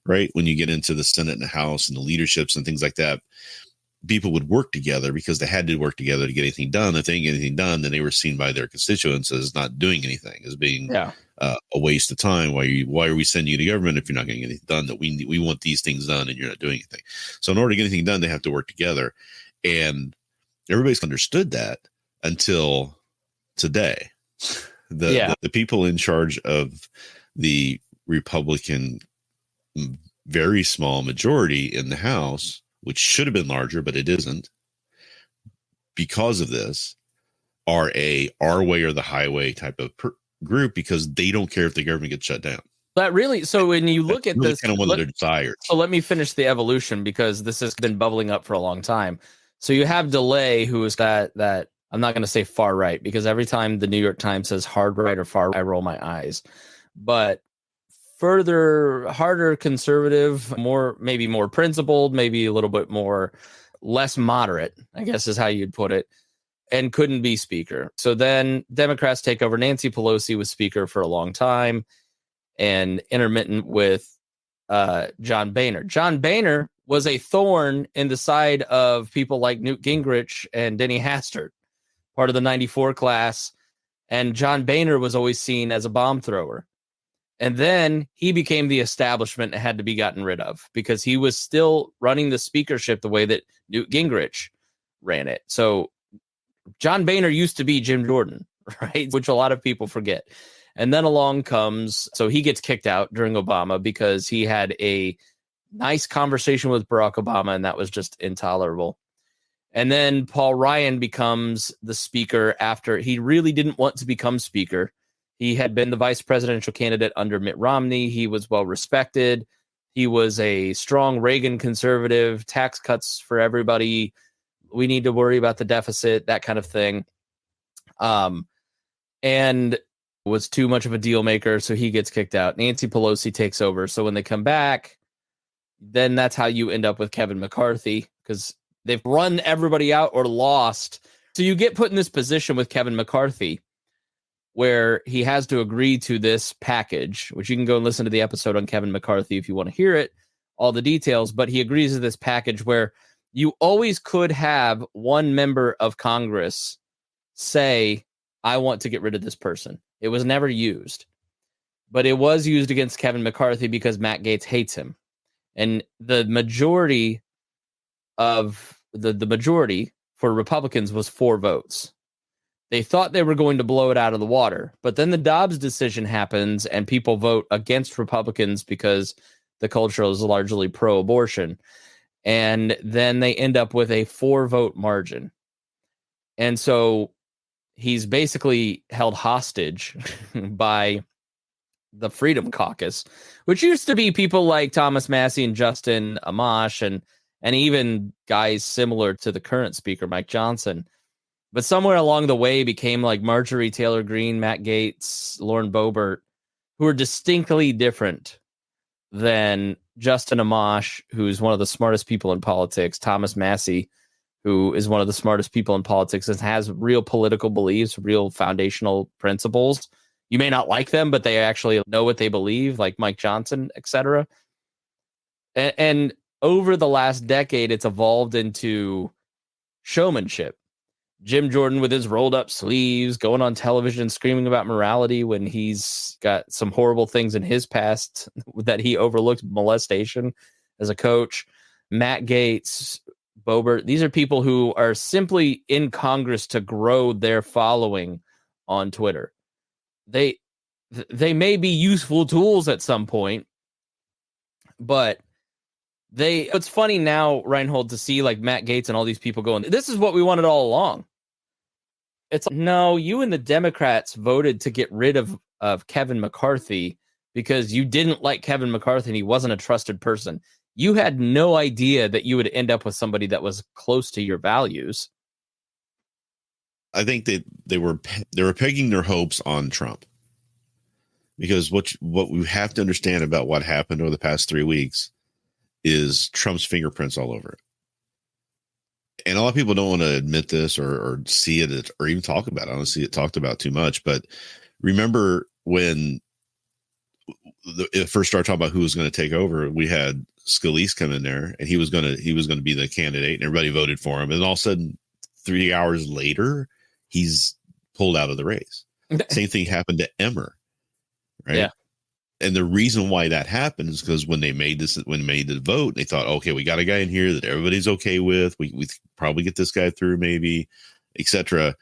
right? When you get into the Senate and the House and the leaderships and things like that, people would work together because they had to work together to get anything done. If they didn't get anything done, then they were seen by their constituents as not doing anything, as being a waste of time. Why are we sending you to government if you're not getting anything done? That we want these things done and you're not doing anything. So in order to get anything done, they have to work together. And everybody's understood that until today. The people in charge of the Republican very small majority in the House, which should have been larger, but it isn't, because of this, are our way or the highway type of group, because they don't care if the government gets shut down. That really, so when you look at this, kind of one of their desires. So let me finish the evolution, because this has been bubbling up for a long time. So you have DeLay, who is that I'm not going to say far right, because every time the New York Times says hard right or far right, I roll my eyes. But harder conservative, maybe more principled, maybe a little bit less moderate, I guess is how you'd put it, and couldn't be speaker. So then Democrats take over. Nancy Pelosi was speaker for a long time and intermittent with John Boehner. John Boehner was a thorn in the side of people like Newt Gingrich and Denny Hastert, part of the 94 class. And John Boehner was always seen as a bomb thrower. And then he became the establishment and had to be gotten rid of, because he was still running the speakership the way that Newt Gingrich ran it. So John Boehner used to be Jim Jordan, right? Which a lot of people forget. And then along comes, so he gets kicked out during Obama because he had a nice conversation with Barack Obama, and that was just intolerable. And then Paul Ryan becomes the speaker after he really didn't want to become speaker. He had been the vice presidential candidate under Mitt Romney. He was well respected. He was a strong Reagan conservative, tax cuts for everybody. We need to worry about the deficit, that kind of thing. And was too much of a deal maker, so he gets kicked out. Nancy Pelosi takes over. So when they come back, then that's how you end up with Kevin McCarthy, because They've run everybody out or lost. So you get put in this position with Kevin McCarthy where he has to agree to this package, which you can go and listen to the episode on Kevin McCarthy if you want to hear it, all the details. But he agrees to this package where you always could have one member of Congress say, I want to get rid of this person. It was never used, but it was used against Kevin McCarthy because Matt Gaetz hates him. And the majority of the majority for Republicans was 4 votes. They thought they were going to blow it out of the water, but then the Dobbs decision happens and people vote against Republicans because the culture is largely pro-abortion. And then they end up with a 4-vote margin. And so he's basically held hostage by the Freedom Caucus, which used to be people like Thomas Massie and Justin Amash and even guys similar to the current speaker, Mike Johnson. But somewhere along the way became like Marjorie Taylor Greene, Matt Gaetz, Lauren Boebert, who are distinctly different than Justin Amash, who's one of the smartest people in politics, Thomas Massie, who is one of the smartest people in politics and has real political beliefs, real foundational principles. You may not like them, but they actually know what they believe, like Mike Johnson, etc. And over the last decade, it's evolved into showmanship. Jim Jordan with his rolled up sleeves, going on television, screaming about morality when he's got some horrible things in his past that he overlooked, molestation as a coach. Matt Gaetz, Boebert, these are people who are simply in Congress to grow their following on Twitter. They may be useful tools at some point, but it's funny now, Rhinehold, to see like Matt Gaetz and all these people going, this is what we wanted all along. It's like, no, you and the Democrats voted to get rid of Kevin McCarthy because you didn't like Kevin McCarthy and he wasn't a trusted person. You had no idea that you would end up with somebody that was close to your values. I think they were pegging their hopes on Trump, because what we have to understand about what happened over the past 3 weeks is Trump's fingerprints all over it. And a lot of people don't want to admit this or see it or even talk about it. I don't see it talked about too much. But remember when it first started talking about who was going to take over, we had Scalise come in there, and he was going to be the candidate, and everybody voted for him. And all of a sudden, 3 hours later, he's pulled out of the race. Same thing happened to Emmer, right? Yeah. And the reason why that happened is because when they made the vote, they thought, okay, we got a guy in here that everybody's okay with. We probably get this guy through, maybe, etc.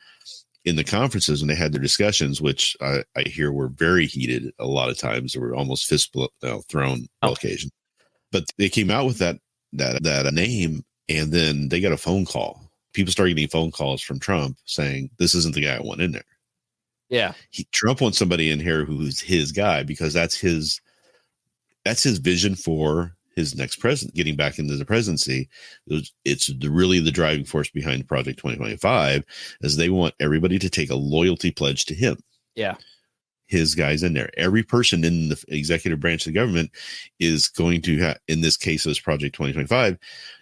In the conferences, when they had their discussions, which I hear were very heated a lot of times, they were almost fist thrown on occasion. But they came out with that name, and then they got a phone call. People started getting phone calls from Trump saying, this isn't the guy I want in there. Yeah. Trump wants somebody in here who's his guy, because that's his vision for his next president, getting back into the presidency. It's really the driving force behind Project 2025, as they want everybody to take a loyalty pledge to him. Yeah. His guys in there. Every person in the executive branch of the government is going to in this case, as Project 2025,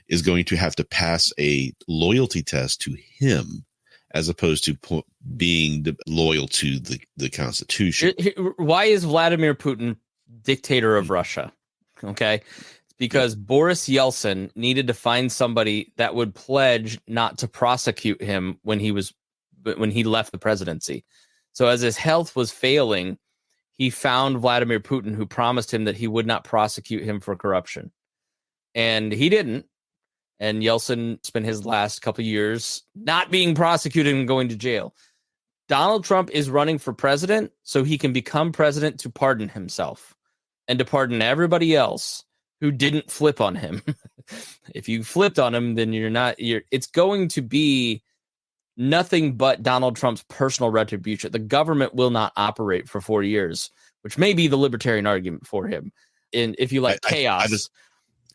is going to have to pass a loyalty test to him, as opposed to being loyal to the Constitution. Why is Vladimir Putin dictator of Russia? Okay. It's because Boris Yeltsin needed to find somebody that would pledge not to prosecute him when he left the presidency. So as his health was failing, he found Vladimir Putin, who promised him that he would not prosecute him for corruption. And he didn't. And Yeltsin spent his last couple of years not being prosecuted and going to jail. Donald Trump is running for president so he can become president to pardon himself and to pardon everybody else who didn't flip on him. If you flipped on him, then it's going to be nothing but Donald Trump's personal retribution. The government will not operate for 4 years, which may be the libertarian argument for him. And if you like chaos,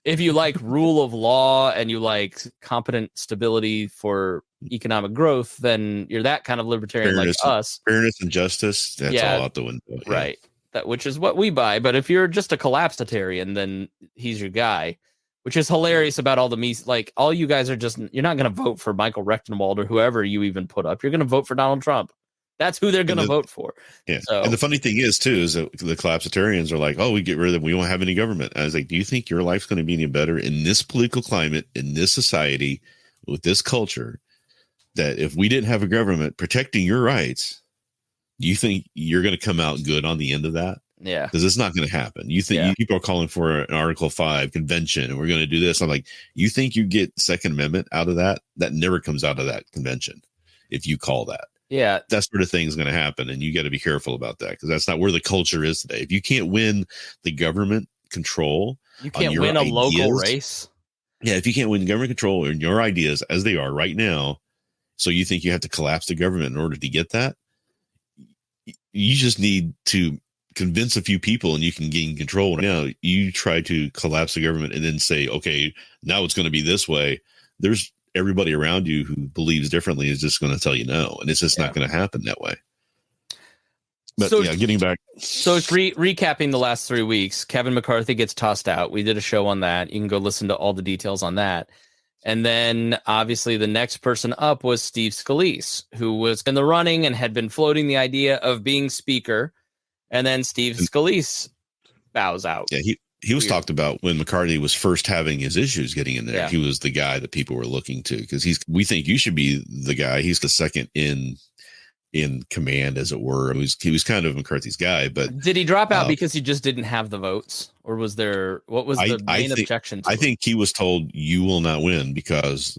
if you like rule of law and you like competent stability for economic growth, then you're that kind of libertarian like us. Fairness and justice, that's all out the window. Yeah. Right. Which is what we buy. But if you're just a collapsitarian, then he's your guy. which is hilarious about all the like all you guys are just, you're not going to vote for Michael Rechtenwald or whoever you even put up. You're going to vote for Donald Trump. That's who they're going to vote for. Yeah. So, and the funny thing is too, is that the collapsitarians are like, oh, we get rid of them. We won't have any government. I was like, do you think your life's going to be any better in this political climate, in this society, with this culture, that if we didn't have a government protecting your rights, do you think you're going to come out good on the end of that? yeah. Because it's not going to happen. You think people are calling for an Article 5 convention and we're going to do this. I'm like, you think you get Second Amendment out of that? That never comes out of that convention if you call that. Yeah. That sort of thing is going to happen. And you got to be careful about that because that's not where the culture is today. If you can't win the government control, you can't win a local race. Yeah. If you can't win government control in your ideas as they are right now, so you think you have to collapse the government in order to get that, you just need to convince a few people and you can gain control. Now you try to collapse the government and then say, okay, now it's going to be this way. There's everybody around you who believes differently is just going to tell you no. And it's just not going to happen that way. But so, getting back. So it's recapping the last 3 weeks. Kevin McCarthy gets tossed out. We did a show on that. You can go listen to all the details on that. And then obviously the next person up was Steve Scalise, who was in the running and had been floating the idea of being speaker. And then Steve Scalise bows out. Yeah, he was talked about when McCarthy was first having his issues getting in there. Yeah. He was the guy that people were looking to because we think you should be the guy. He's the second in command, as it were. He was kind of McCarthy's guy, but did he drop out because he just didn't have the votes, or was there what was the main objection to I think he was told you will not win because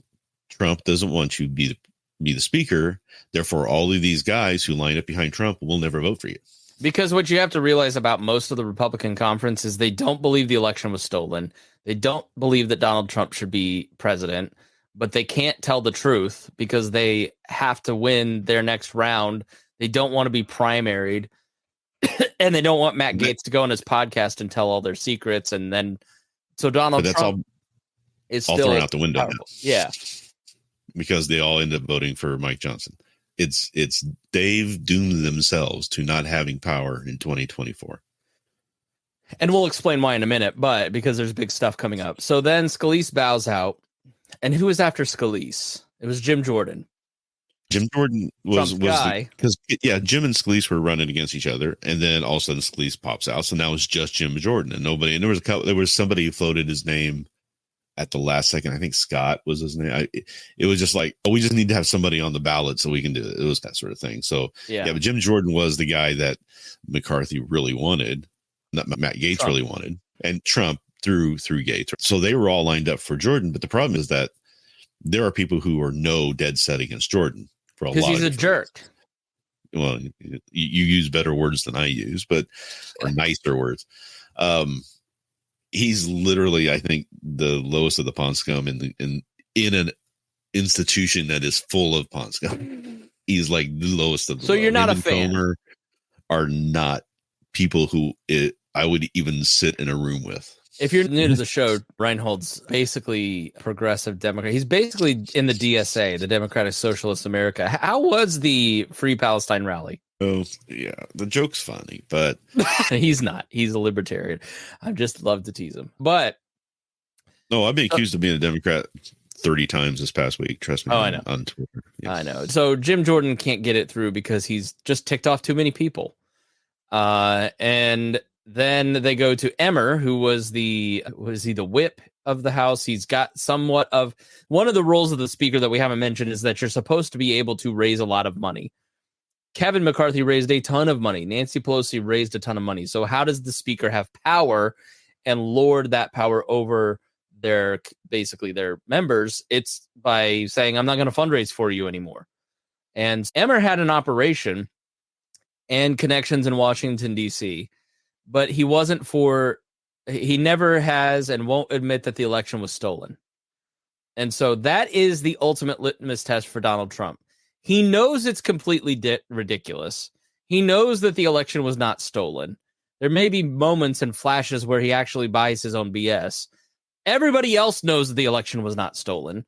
Trump doesn't want you to be the speaker. Therefore, all of these guys who line up behind Trump will never vote for you. Because what you have to realize about most of the Republican conference is they don't believe the election was stolen. They don't believe that Donald Trump should be president, but they can't tell the truth because they have to win their next round. They don't want to be primaried, and they don't want Matt Gaetz to go on his podcast and tell all their secrets. And then, so Donald Trump is still thrown out the window now. Yeah. Because they all end up voting for Mike Johnson. They've doomed themselves to not having power in 2024. And we'll explain why in a minute, but because there's big stuff coming up. So then Scalise bows out. And who was after Scalise? It was Jim Jordan. Jim Jordan was guy. Because Jim and Scalise were running against each other, and then all of a sudden Scalise pops out. So now it's just Jim Jordan and nobody. And there was somebody who floated his name at the last second. I think Scott was his name. It was just like, we just need to have somebody on the ballot so we can do it. It was that sort of thing. So but Jim Jordan was the guy that McCarthy really wanted, not Matt Gaetz really wanted, and Trump through Gaetz. So they were all lined up for Jordan. But the problem is that there are people who are dead set against Jordan for a lot. Because he's a jerk. Well, you use better words than I use, or nicer words. He's literally, I think, the lowest of the pond scum in an institution that is full of pond scum. He's like the lowest of the. So low. you're not Him a fan. Comer are not people who I would even sit in a room with. If you're new to the show, Rhinehold's basically progressive Democrat. He's basically in the DSA, the Democratic Socialist America. How was the Free Palestine rally? Oh, yeah. The joke's funny, but he's not. He's a libertarian. I just love to tease him. But no, I've been accused of being a Democrat 30 times this past week. Trust me. I know. On Twitter. Yeah. I know. So Jim Jordan can't get it through because he's just ticked off too many people. And then they go to Emmer, who was the whip of the House. He's got somewhat of one of the roles of the speaker that we haven't mentioned is that you're supposed to be able to raise a lot of money. Kevin McCarthy raised a ton of money. Nancy Pelosi raised a ton of money. So how does the speaker have power and lord that power over their members? It's by saying, I'm not going to fundraise for you anymore. And Emmer had an operation and connections in Washington, D.C., but he never has and won't admit that the election was stolen. And so that is the ultimate litmus test for Donald Trump. He knows it's completely ridiculous. He knows that the election was not stolen. There may be moments and flashes where he actually buys his own BS. Everybody else knows that the election was not stolen,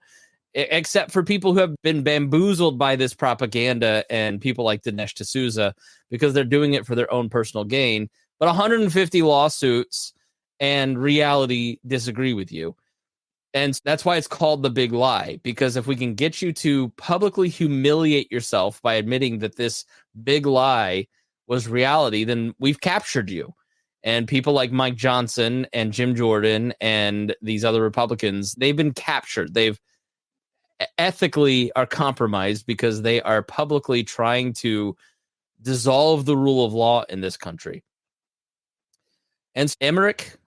except for people who have been bamboozled by this propaganda and people like Dinesh D'Souza because they're doing it for their own personal gain. But 150 lawsuits and reality disagree with you. And that's why it's called the big lie, because if we can get you to publicly humiliate yourself by admitting that this big lie was reality, then we've captured you. And people like Mike Johnson and Jim Jordan and these other Republicans, they've been captured. They've ethically are compromised because they are publicly trying to dissolve the rule of law in this country. And Emmerich,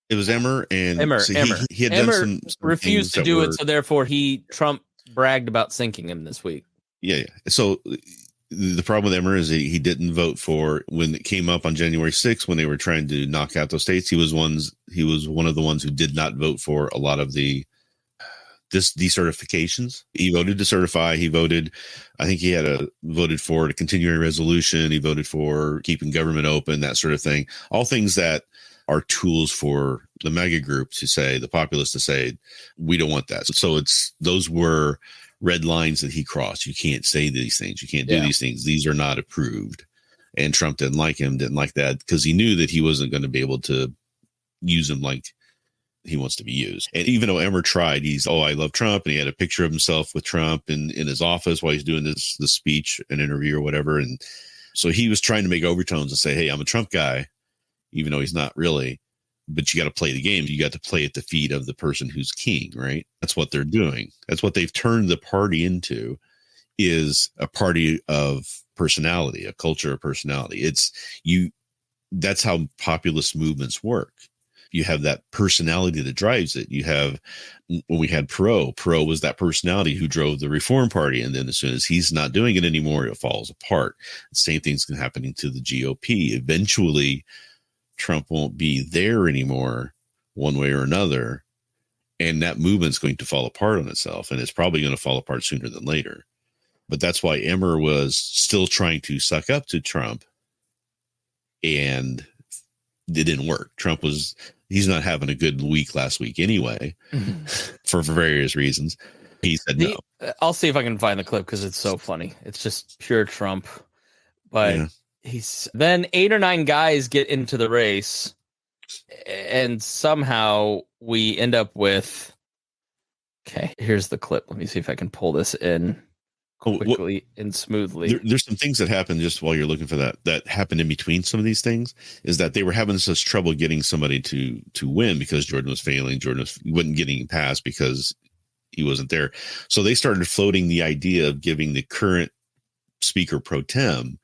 it was Emmer, and Emmer, so Emmer. he had Emmer done some refused to do it, so therefore Trump bragged about sinking him this week. Yeah. So the problem with Emmer is that he didn't vote for when it came up on January 6th when they were trying to knock out those states. He was one of the ones who did not vote for a lot of the decertifications. He voted to certify. He voted, I think he had voted for a continuing resolution. He voted for keeping government open, that sort of thing. All things that are tools for the mega group to say, the populace to say, we don't want that. So those were red lines that he crossed. You can't say these things. You can't do these things. These are not approved. And Trump didn't like that because he knew that he wasn't going to be able to use him like he wants to be used. And even though Emmer tried, I love Trump. And he had a picture of himself with Trump in his office while he's doing this speech, an interview or whatever. And so he was trying to make overtones and say, hey, I'm a Trump guy, even though he's not really. But you got to play the game. You got to play at the feet of the person who's king, right? That's what they're doing. That's what they've turned the party into, is a party of personality, a culture of personality. That's how populist movements work. You have that personality that drives it. You have, when we had Perot was that personality who drove the Reform Party. And then as soon as he's not doing it anymore, it falls apart. The same thing's happening to the GOP. Eventually, Trump won't be there anymore one way or another. And that movement's going to fall apart on itself. And it's probably going to fall apart sooner than later. But that's why Emmer was still trying to suck up to Trump. And it didn't work. He's not having a good week last week anyway, for various reasons. He said no. I'll see if I can find the clip because it's so funny. It's just pure Trump. But then 8 or 9 guys get into the race, and somehow we end up with. Okay, here's the clip. Let me see if I can pull this in quickly and smoothly. There's some things that happen just while you're looking for that happened in between some of these things, is that they were having such trouble getting somebody to win because Jordan was failing. Jordan wasn't getting past because he wasn't there. So they started floating the idea of giving the current speaker pro tem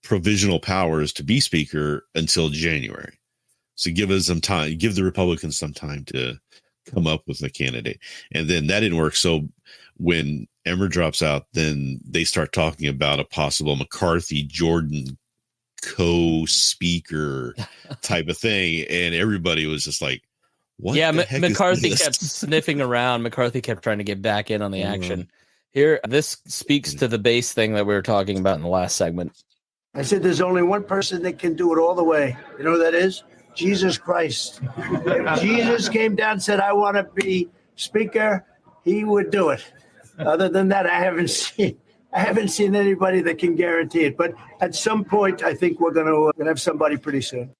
provisional powers to be speaker until January. So give us some time, give the Republicans some time to come up with a candidate. And then that didn't work. So when Emmer drops out, then they start talking about a possible McCarthy-Jordan co-speaker type of thing. And everybody was just like, what? Yeah, McCarthy kept sniffing around. McCarthy kept trying to get back in on the action. Here, this speaks to the base thing that we were talking about in the last segment. I said there's only one person that can do it all the way. You know who that is? Jesus Christ. If Jesus came down and said, I want to be speaker, he would do it. Other than that, I haven't seen anybody that can guarantee it. But at some point, I think we're going to have somebody pretty soon.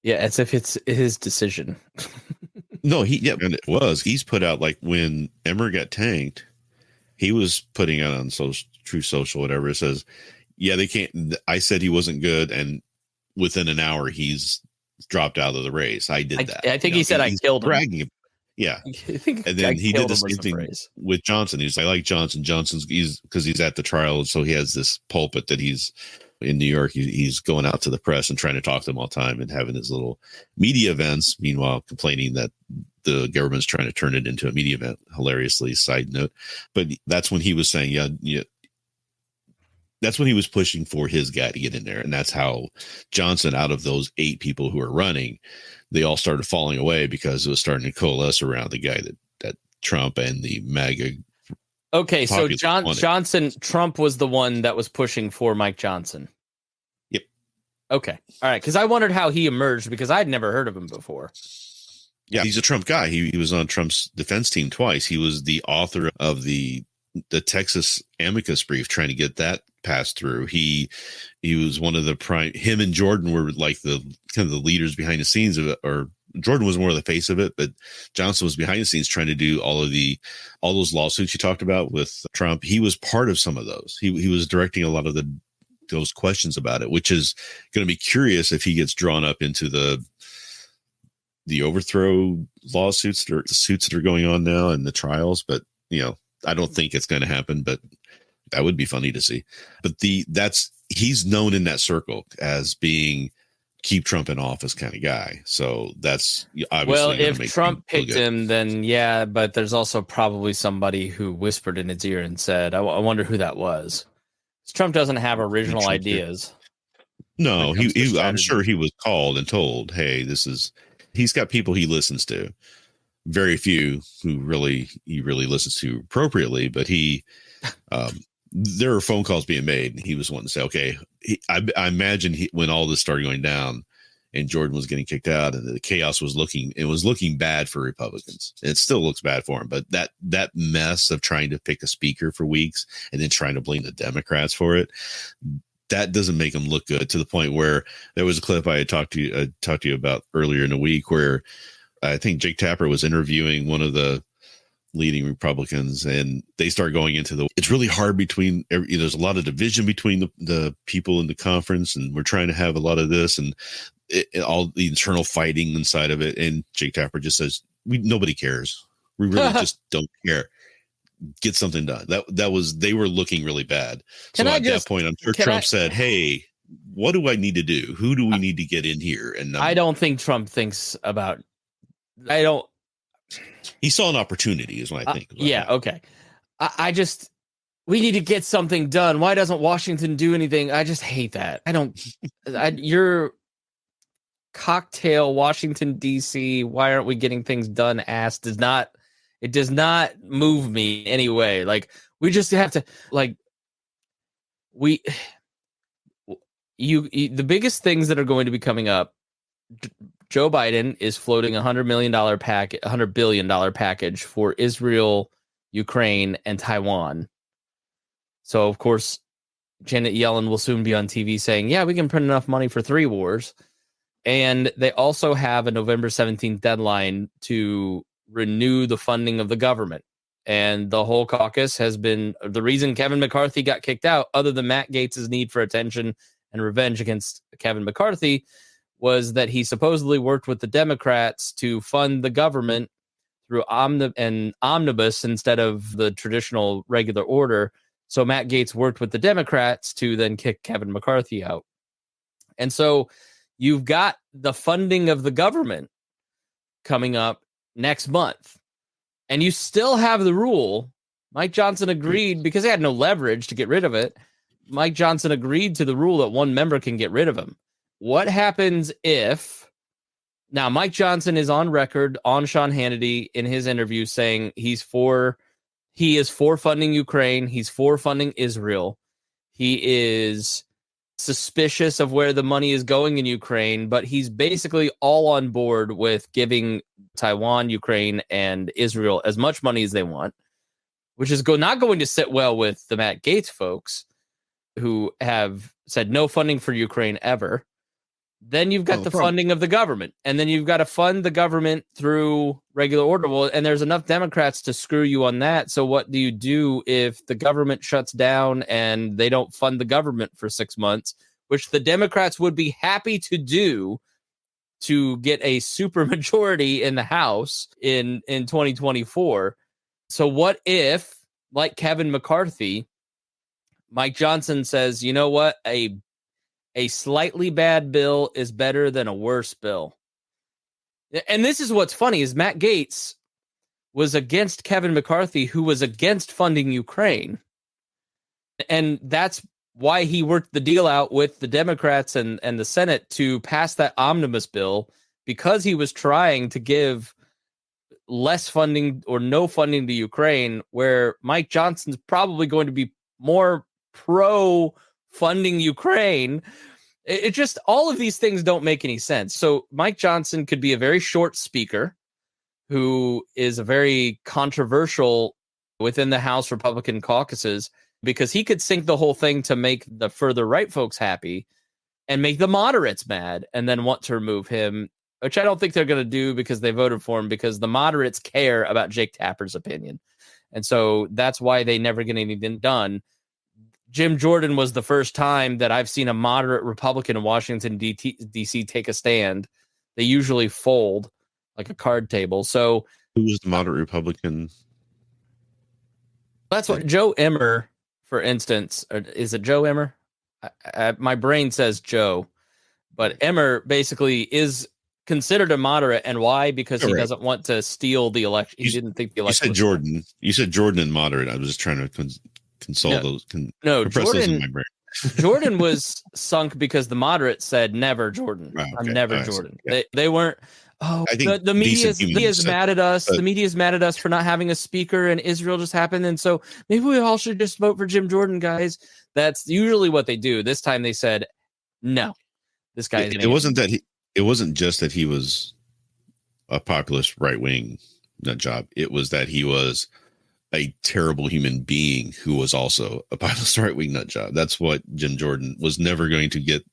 Yeah, as if it's his decision. No, and it was. He's put out, like, when Emmer got tanked, he was putting out on True Social, whatever. It says, yeah, they can't. I said he wasn't good, and within an hour, he's dropped out of the race. I did that. I think he said I killed him. Bragging. Yeah. And then he did the same thing with Johnson. He's like Johnson. Because he's at the trial, so he has this pulpit that he's in New York. He's going out to the press and trying to talk to them all the time and having his little media events, meanwhile complaining that the government's trying to turn it into a media event, hilariously, side note. But that's when he was saying, yeah, that's when he was pushing for his guy to get in there. And that's how Johnson, out of those 8 people who are running, they all started falling away because it was starting to coalesce around the guy that Trump and the MAGA. Okay, so Trump was the one that was pushing for Mike Johnson. Yep. Okay. All right. Because I wondered how he emerged because I'd never heard of him before. Yeah, he's a Trump guy. He was on Trump's defense team twice. He was the author of the Texas amicus brief, trying to get that passed through. He was one of the him and Jordan were like the kind of the leaders behind the scenes of it, or Jordan was more the face of it, but Johnson was behind the scenes trying to do all those lawsuits you talked about with Trump. He was part of some of those. He was directing a lot of those questions about it, which is going to be curious if he gets drawn up into the overthrow lawsuits, the suits that are going on now and the trials. But, I don't think it's going to happen, but that would be funny to see. But he's known in that circle as being keep Trump in office kind of guy. So that's obviously, well, if Trump picked him, then yeah, but there's also probably somebody who whispered in his ear and said, I wonder who that was. Trump doesn't have original ideas. No, I'm sure he was called and told, hey, he's got people he listens to. Very few who he really listens to appropriately, but there are phone calls being made, and he was wanting to say, okay, I imagine when all this started going down and Jordan was getting kicked out and the chaos was looking bad for Republicans. It still looks bad for him, but that mess of trying to pick a speaker for weeks and then trying to blame the Democrats for it, that doesn't make him look good, to the point where there was a clip I had talked to you about earlier in the week where I think Jake Tapper was interviewing one of the leading Republicans, and they start going into it's really hard there's a lot of division between the people in the conference, and we're trying to have a lot of this and all the internal fighting inside of it. And Jake Tapper just says, nobody cares. We really just don't care. Get something done. They were looking really bad. So at that point, I'm sure Trump said, hey, what do I need to do? Who do we need to get in here? And I don't think Trump thinks about, he saw an opportunity is what I think. Yeah. Okay. We need to get something done. Why doesn't Washington do anything? I just hate that. Your cocktail Washington DC, why aren't we getting things done? Does not move me anyway. Like, we just have to, the biggest things that are going to be coming up, Joe Biden is floating $100 billion package for Israel, Ukraine, and Taiwan. So, of course, Janet Yellen will soon be on TV saying, yeah, we can print enough money for 3 wars. And they also have a November 17th deadline to renew the funding of the government. And the whole caucus has been the reason Kevin McCarthy got kicked out, other than Matt Gaetz' need for attention and revenge against Kevin McCarthy, was that he supposedly worked with the Democrats to fund the government through omnibus instead of the traditional regular order. So Matt Gaetz worked with the Democrats to then kick Kevin McCarthy out. And so you've got the funding of the government coming up next month. And you still have the rule. Mike Johnson agreed, because he had no leverage to get rid of it. Mike Johnson agreed to the rule that one member can get rid of him. What happens if... Now, Mike Johnson is on record on Sean Hannity in his interview saying he is for funding Ukraine. He's for funding Israel. He is suspicious of where the money is going in Ukraine, but he's basically all on board with giving Taiwan, Ukraine, and Israel as much money as they want, which is not going to sit well with the Matt Gaetz folks, who have said no funding for Ukraine ever. Then you've got funding of the government, and then you've got to fund the government through regular order. Well, and there's enough Democrats to screw you on that. So what do you do if the government shuts down and they don't fund the government for 6 months, which the Democrats would be happy to do to get a super majority in the House in 2024? So what if, like Kevin McCarthy, Mike Johnson says, you know what, a slightly bad bill is better than a worse bill. And this is what's funny, is Matt Gaetz was against Kevin McCarthy, who was against funding Ukraine. And that's why he worked the deal out with the Democrats and the Senate to pass that omnibus bill, because he was trying to give less funding or no funding to Ukraine, where Mike Johnson's probably going to be more pro funding Ukraine. It just, all of these things don't make any sense. So Mike Johnson could be a very short speaker who is a very controversial within the House Republican caucuses, because he could sink the whole thing to make the further right folks happy and make the moderates mad and then want to remove him. which I don't think they're going to do because they voted for him, because the moderates care about Jake Tapper's opinion. And so that's why they never get anything done. Jim Jordan was the first time that I've seen a moderate Republican in Washington, D.C. take a stand. They usually fold like a card table. So who was the moderate Republican? That's what Joe Emmer, for instance, is it Joe Emmer? My brain says Joe, but Emmer basically is considered a moderate. And why? Because he doesn't want to steal the election. He didn't think the election. You said Jordan. You said Jordan and moderate. I was just trying to console those. Jordan. In my brain. Jordan was sunk because the moderates said never Jordan. Oh, okay. I'm never Jordan. Yeah. They weren't. Oh, I think the media is mad at us. The media is mad at us for not having a speaker, and Israel just happened, and so maybe we all should just vote for Jim Jordan, guys. That's usually what they do. This time they said, no, this guy. It wasn't that he. It wasn't just that he was a populist right wing nut job. It was that he was a terrible human being who was also a populist right wing nut job. That's what Jim Jordan was never going to get.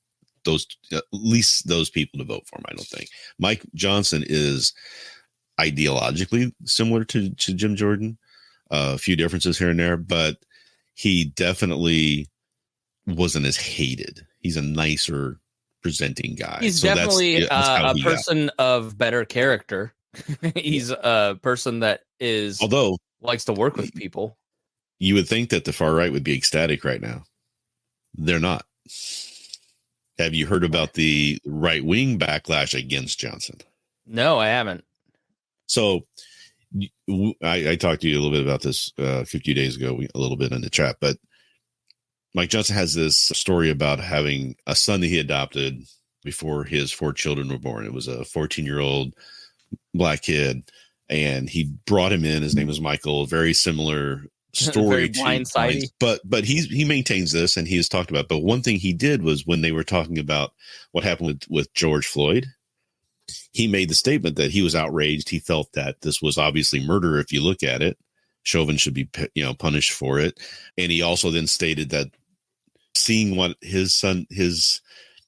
Those, at least those people to vote for him, I don't think. Mike Johnson is ideologically similar to Jim Jordan, a few differences here and there, but he definitely wasn't as hated. He's a nicer presenting guy. He's definitely a person of better character. He's a person that is, although likes to work with people. You would think that the far right would be ecstatic right now. They're not. Have you heard about the right-wing backlash against Johnson? No, I haven't. So I talked to you a little bit about this a few days ago, a little bit in the chat, but Mike Johnson has this story about having a son that he adopted before his 4 children were born. It was a 14-year-old black kid, and he brought him in. His name was Michael, very similar story blindsided, but he maintains this, and he has talked about. But one thing he did was when they were talking about what happened with George Floyd, he made the statement that he was outraged. He felt that this was obviously murder. If you look at it, Chauvin should be punished for it. And he also then stated that seeing what his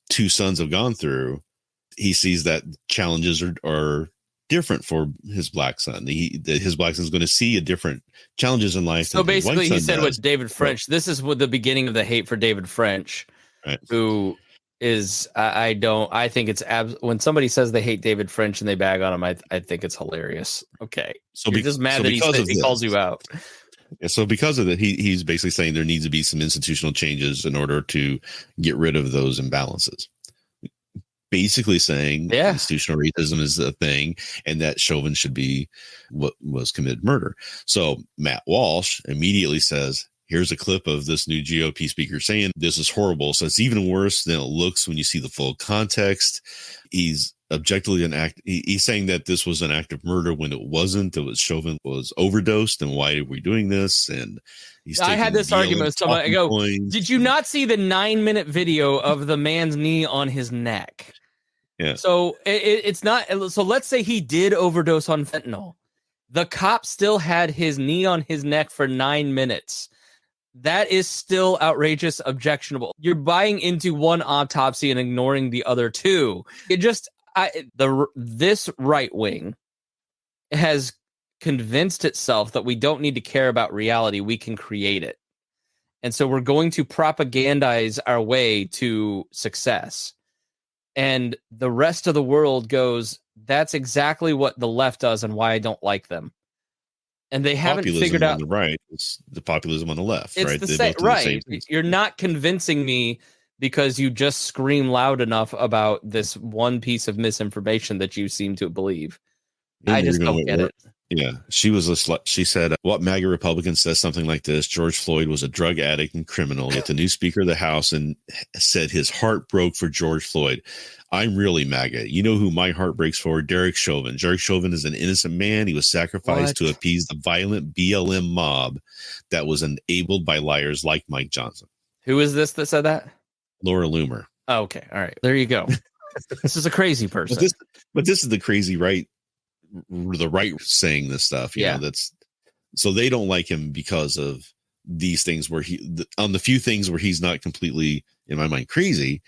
2 sons have gone through, he sees that challenges are different for his black son. His black son is going to see a different challenges in life. So basically, he said with David French, this is what the beginning of the hate for David French, right? Who is I think it's when somebody says they hate David French and they bag on him, I think it's hilarious. Okay, so you're just mad that he calls you out. Yeah, so because of that, he's basically saying there needs to be some institutional changes in order to get rid of those imbalances. Basically saying institutional racism is a thing, and that Chauvin should be what was committed murder. So Matt Walsh immediately says, here's a clip of this new GOP speaker saying this is horrible. So it's even worse than it looks when you see the full context. He's objectively he's saying that this was an act of murder when it wasn't. It was Chauvin was overdosed, and why are we doing this? And I had this argument with someone. I go, did you not see the 9-minute video of the man's knee on his neck? Yeah. So it's not. So let's say he did overdose on fentanyl. The cop still had his knee on his neck for 9 minutes. That is still outrageous, objectionable. You're buying into one autopsy and ignoring the other 2. This right wing has convinced itself that we don't need to care about reality. We can create it. And so we're going to propagandize our way to success. And the rest of the world goes, that's exactly what the left does and why I don't like them. And they haven't figured out. On the right, it's the populism on the left. It's right? The same, right. You're not convincing me because you just scream loud enough about this one piece of misinformation that you seem to believe. I just don't get it. Yeah, she said, what MAGA Republican says something like this? George Floyd was a drug addict and criminal. Yet the new Speaker of the House said his heart broke for George Floyd. I'm really MAGA. You know who my heart breaks for? Derek Chauvin. Derek Chauvin is an innocent man. He was sacrificed to appease the violent BLM mob that was enabled by liars like Mike Johnson. Who is this that said that? Laura Loomer. Oh, okay. All right. There you go. This is a crazy person. But this is the crazy right. The right saying this stuff, you know, that's so they don't like him because of these things where on the few things where he's not completely, in my mind, crazy.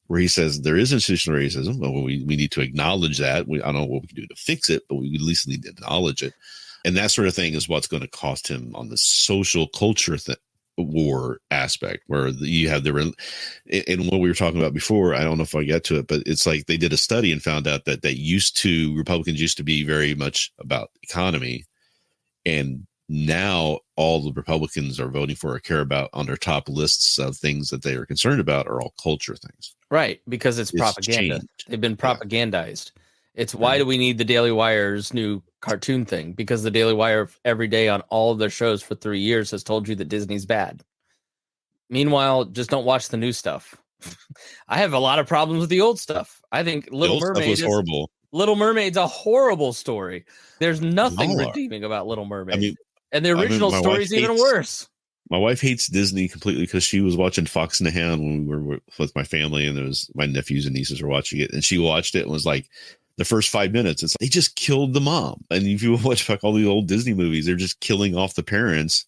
where he says there is institutional racism, but we need to acknowledge that. I don't know what we can do to fix it, but we at least need to acknowledge it. And that sort of thing is what's going to cost him on the social culture war aspect, where you have and what we were talking about before, I don't know if I got to it, but it's like they did a study and found out that Republicans used to be very much about economy. And now all the Republicans are voting for or care about on their top lists of things that they are concerned about are all culture things. Right. Because it's propaganda. Changed. They've been propagandized. It's why do we need the Daily Wire's new cartoon thing? Because the Daily Wire every day on all of their shows for 3 years has told you that Disney's bad. Meanwhile, just don't watch the new stuff. I have a lot of problems with the old stuff. I think Little Mermaid was horrible. Little Mermaid's a horrible story. There's nothing redeeming about Little Mermaid. I mean, and the original story is even worse. My wife hates Disney completely because she was watching Fox and the Hound when we were with my family, and there was my nephews and nieces were watching it, and she watched it and was like, the first 5 minutes, it's like they just killed the mom. And if you watch like all the old Disney movies, they're just killing off the parents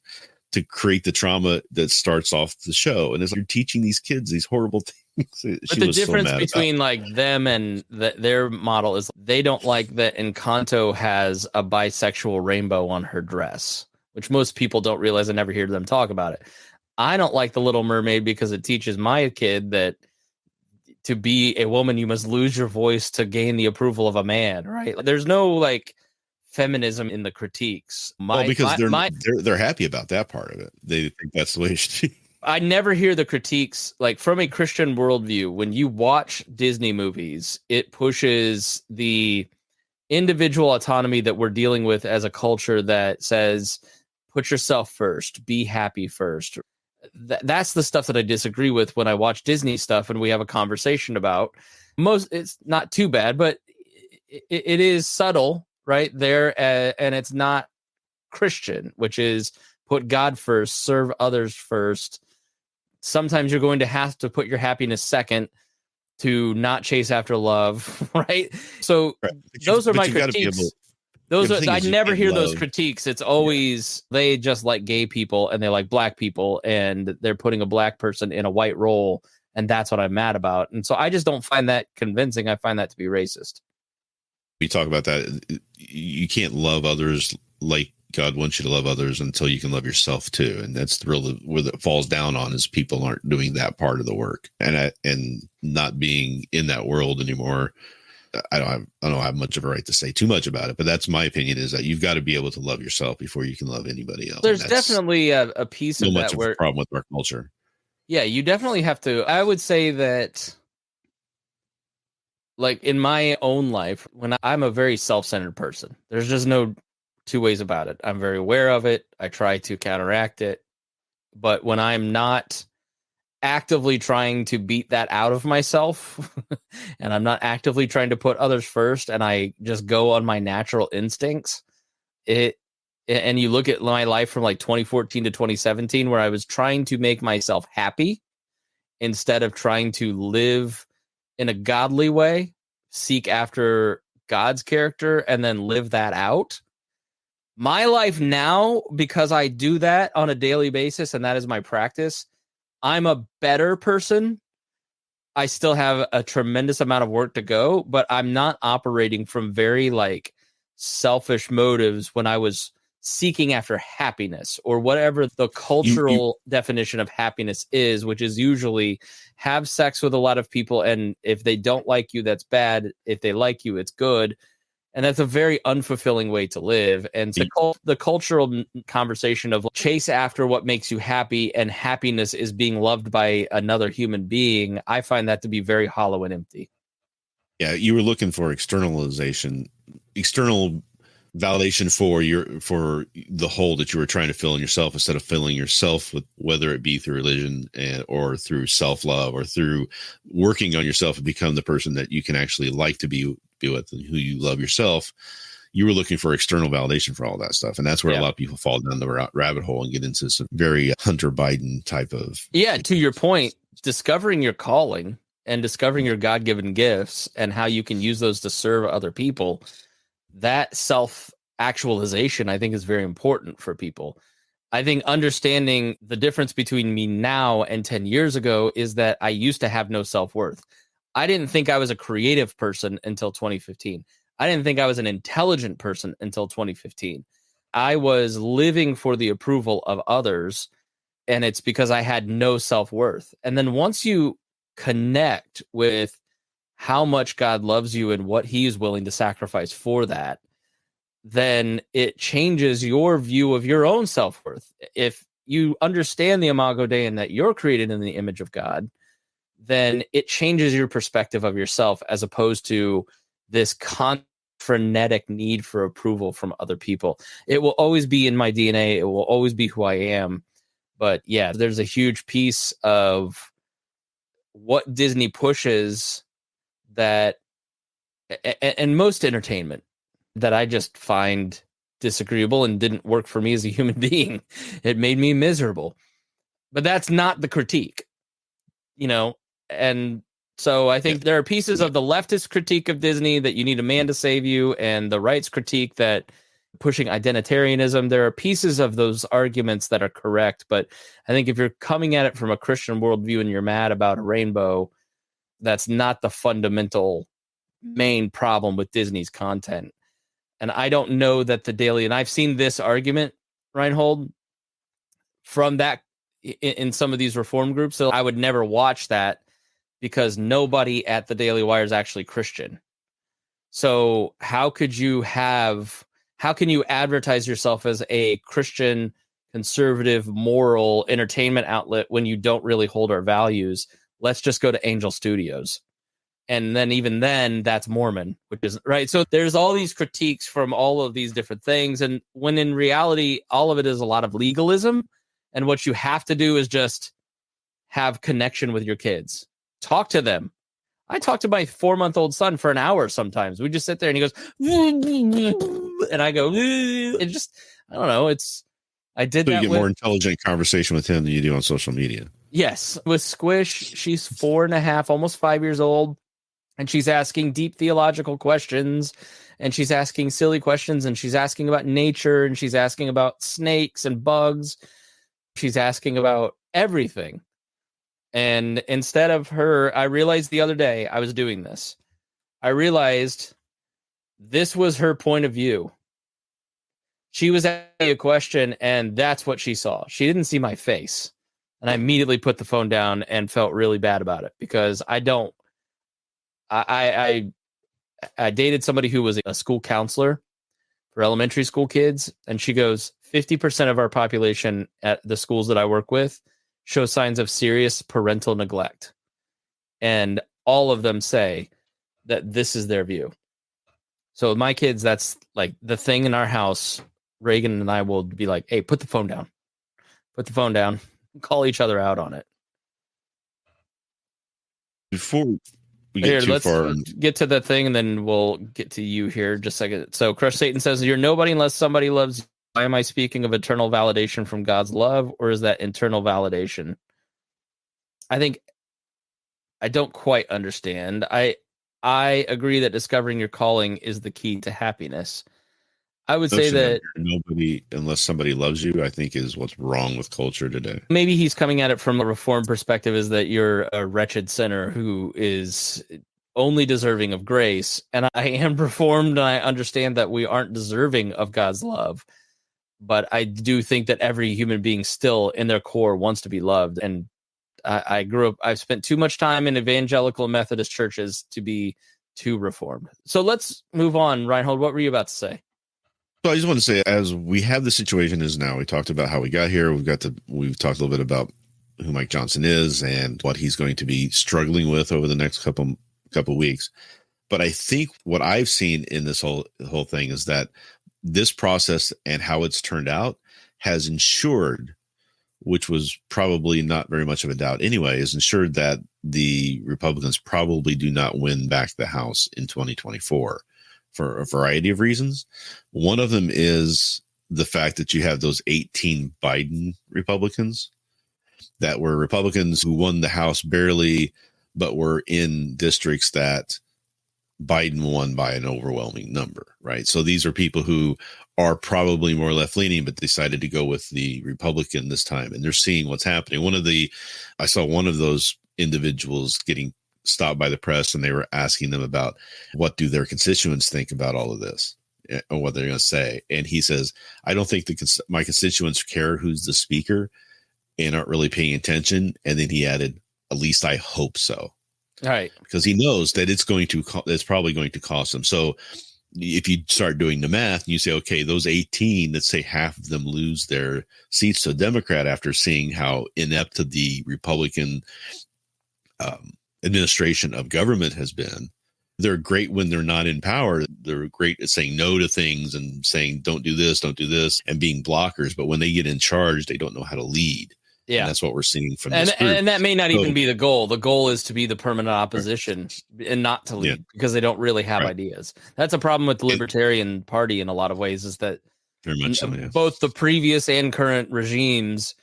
to create the trauma that starts off the show. And it's like you're teaching these kids these horrible things. But the difference between like them and their model is they don't like that Encanto has a bisexual rainbow on her dress, which most people don't realize. I never hear them talk about it. I don't like the Little Mermaid because it teaches my kid that to be a woman, you must lose your voice to gain the approval of a man, right? There's no like feminism in the critiques. Because they're happy about that part of it. They think that's the way it should be. I never hear the critiques like from a Christian worldview. When you watch Disney movies, it pushes the individual autonomy that we're dealing with as a culture that says, put yourself first, be happy first. That's the stuff that I disagree with when I watch Disney stuff and we have a conversation about. It's not too bad, but it is subtle right there, and it's not Christian, which is put God first, serve others first. Sometimes you're going to have to put your happiness second to not chase after love, right? So those are my critiques. I never hear those critiques. It's always they just like gay people and they like black people and they're putting a black person in a white role, and that's what I'm mad about. And so I just don't find that convincing. I find that to be racist. We talk about that. You can't love others like God wants you to love others until you can love yourself too. And that's really where it falls down on, is people aren't doing that part of the work and not being in that world anymore. I don't have much of a right to say too much about it, but that's my opinion, is that you've got to be able to love yourself before you can love anybody else. There's definitely a piece of that where a problem with our culture. Yeah, you definitely have to. I would say that, like in my own life, when I'm a very self-centered person, there's just no two ways about it. I'm very aware of it. I try to counteract it. But when I'm not actively trying to beat that out of myself and I'm not actively trying to put others first and I just go on my natural instincts, and you look at my life from like 2014 to 2017, where I was trying to make myself happy instead of trying to live in a godly way, seek after God's character and then live that out. My life now, because I do that on a daily basis and that is my practice, I'm a better person. I still have a tremendous amount of work to go, but I'm not operating from very like selfish motives when I was seeking after happiness or whatever the cultural definition of happiness is, which is usually have sex with a lot of people. And if they don't like you, that's bad. If they like you, it's good. And that's a very unfulfilling way to live. And so the cultural conversation of chase after what makes you happy, and happiness is being loved by another human being, I find that to be very hollow and empty. Yeah, you were looking for external validation for the hole that you were trying to fill in yourself, instead of filling yourself with, whether it be through religion or through self-love or through working on yourself and become the person that you can actually like to be with and who you love yourself. You were looking for external validation for all that stuff. And that's where a lot of people fall down the rabbit hole and get into some very Hunter Biden type of. Yeah. To your point, discovering your calling and discovering your God-given gifts and how you can use those to serve other people, that self-actualization, I think, is very important for people. I think understanding the difference between me now and 10 years ago is that I used to have no self-worth. I didn't think I was a creative person until 2015. I didn't think I was an intelligent person until 2015. I was living for the approval of others, and it's because I had no self-worth. And then once you connect with how much God loves you and what he is willing to sacrifice for that, then it changes your view of your own self-worth. If you understand the Imago Dei and that you're created in the image of God, then it changes your perspective of yourself, as opposed to this frenetic need for approval from other people. It will always be in my DNA. It will always be who I am. But yeah, there's a huge piece of what Disney pushes that, and most entertainment, that I just find disagreeable and didn't work for me as a human being. It made me miserable. But that's not the critique, and so I think there are pieces of the leftist critique of Disney that you need a man to save you, and the right's critique that pushing identitarianism. There are pieces of those arguments that are correct, but I think if you're coming at it from a Christian worldview and you're mad about a rainbow, that's not the fundamental main problem with Disney's content. And I don't know that the Daily, and I've seen this argument, Rhinehold, from that in some of these reform groups. So I would never watch that because nobody at the Daily Wire is actually Christian. So how can you advertise yourself as a Christian, conservative, moral entertainment outlet when you don't really hold our values? Let's just go to Angel Studios. And then even then, that's Mormon, which isn't right. So there's all these critiques from all of these different things. And when in reality, all of it is a lot of legalism. And what you have to do is just have connection with your kids. Talk to them. I talk to my 4-month-old son for an hour sometimes. We just sit there and he goes, and I go, it just, I don't know. I did so that. You get more intelligent conversation with him than you do on social media. Yes. With Squish, she's 4.5, almost 5 years old. And she's asking deep theological questions, and she's asking silly questions, and she's asking about nature, and she's asking about snakes and bugs. She's asking about everything. And instead of her, I realized the other day I was doing this. I realized this was her point of view. She was asking a question, and that's what she saw. She didn't see my face. And I immediately put the phone down and felt really bad about it, because I dated somebody who was a school counselor for elementary school kids, and she goes, 50% of our population at the schools that I work with show signs of serious parental neglect. And all of them say that this is their view. So my kids, that's like the thing in our house. Reagan and I will be like, hey, put the phone down. Put the phone down. Call each other out on it. Before we get too far, get to the thing, and then we'll get to you here just a second. So Crush Satan says, you're nobody unless somebody loves you. Why am I speaking of eternal validation from God's love, or is that internal validation? I don't quite understand. I agree that discovering your calling is the key to happiness. I would say that nobody unless somebody loves you, I think, is what's wrong with culture today. Maybe he's coming at it from a reform perspective, is that you're a wretched sinner who is only deserving of grace. And I am reformed, and I understand that we aren't deserving of God's love. But I do think that every human being still in their core wants to be loved. And I grew up, I've spent too much time in evangelical Methodist churches to be too reformed. So let's move on. Rhinehold, what were you about to say? So I just want to say, as we have the situation is now, we talked about how we got here. We've talked a little bit about who Mike Johnson is and what he's going to be struggling with over the next couple weeks. But I think what I've seen in this whole thing is that this process and how it's turned out has ensured, which was probably not very much of a doubt anyway, is ensured that the Republicans probably do not win back the House in 2024 for a variety of reasons. One of them is the fact that you have those 18 Biden Republicans that were Republicans who won the House barely, but were in districts that Biden won by an overwhelming number, right? So these are people who are probably more left-leaning, but decided to go with the Republican this time, and they're seeing what's happening. I saw one of those individuals getting stopped by the press and they were asking them about what do their constituents think about all of this or what they're going to say. And he says, I don't think my constituents care who's the speaker and aren't really paying attention. And then he added, at least I hope so. All right. Because he knows that it's probably going to cost them. So if you start doing the math and you say, okay, those 18, let's say half of them lose their seats to a Democrat after seeing how inept the Republican administration of government has been. They're great when they're not in power. They're great at saying no to things and saying, don't do this, and being blockers. But when they get in charge, they don't know how to lead. Yeah, and that's what we're seeing from this group. And that may not even be the goal. The goal is to be the permanent opposition and not to lead because they don't really have ideas. That's a problem with the Libertarian Party in a lot of ways, is that very much so, both the previous and current regimes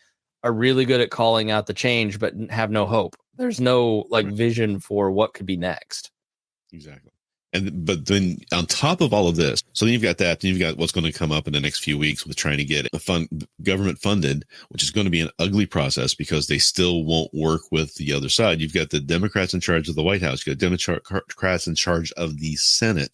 are really good at calling out the change, but have no hope. There's no vision for what could be next. Exactly. But then on top of all of this, so then you've got that, then you've got what's going to come up in the next few weeks with trying to get government funded, which is going to be an ugly process because they still won't work with the other side. You've got the Democrats in charge of the White House. You've got Democrats in charge of the Senate.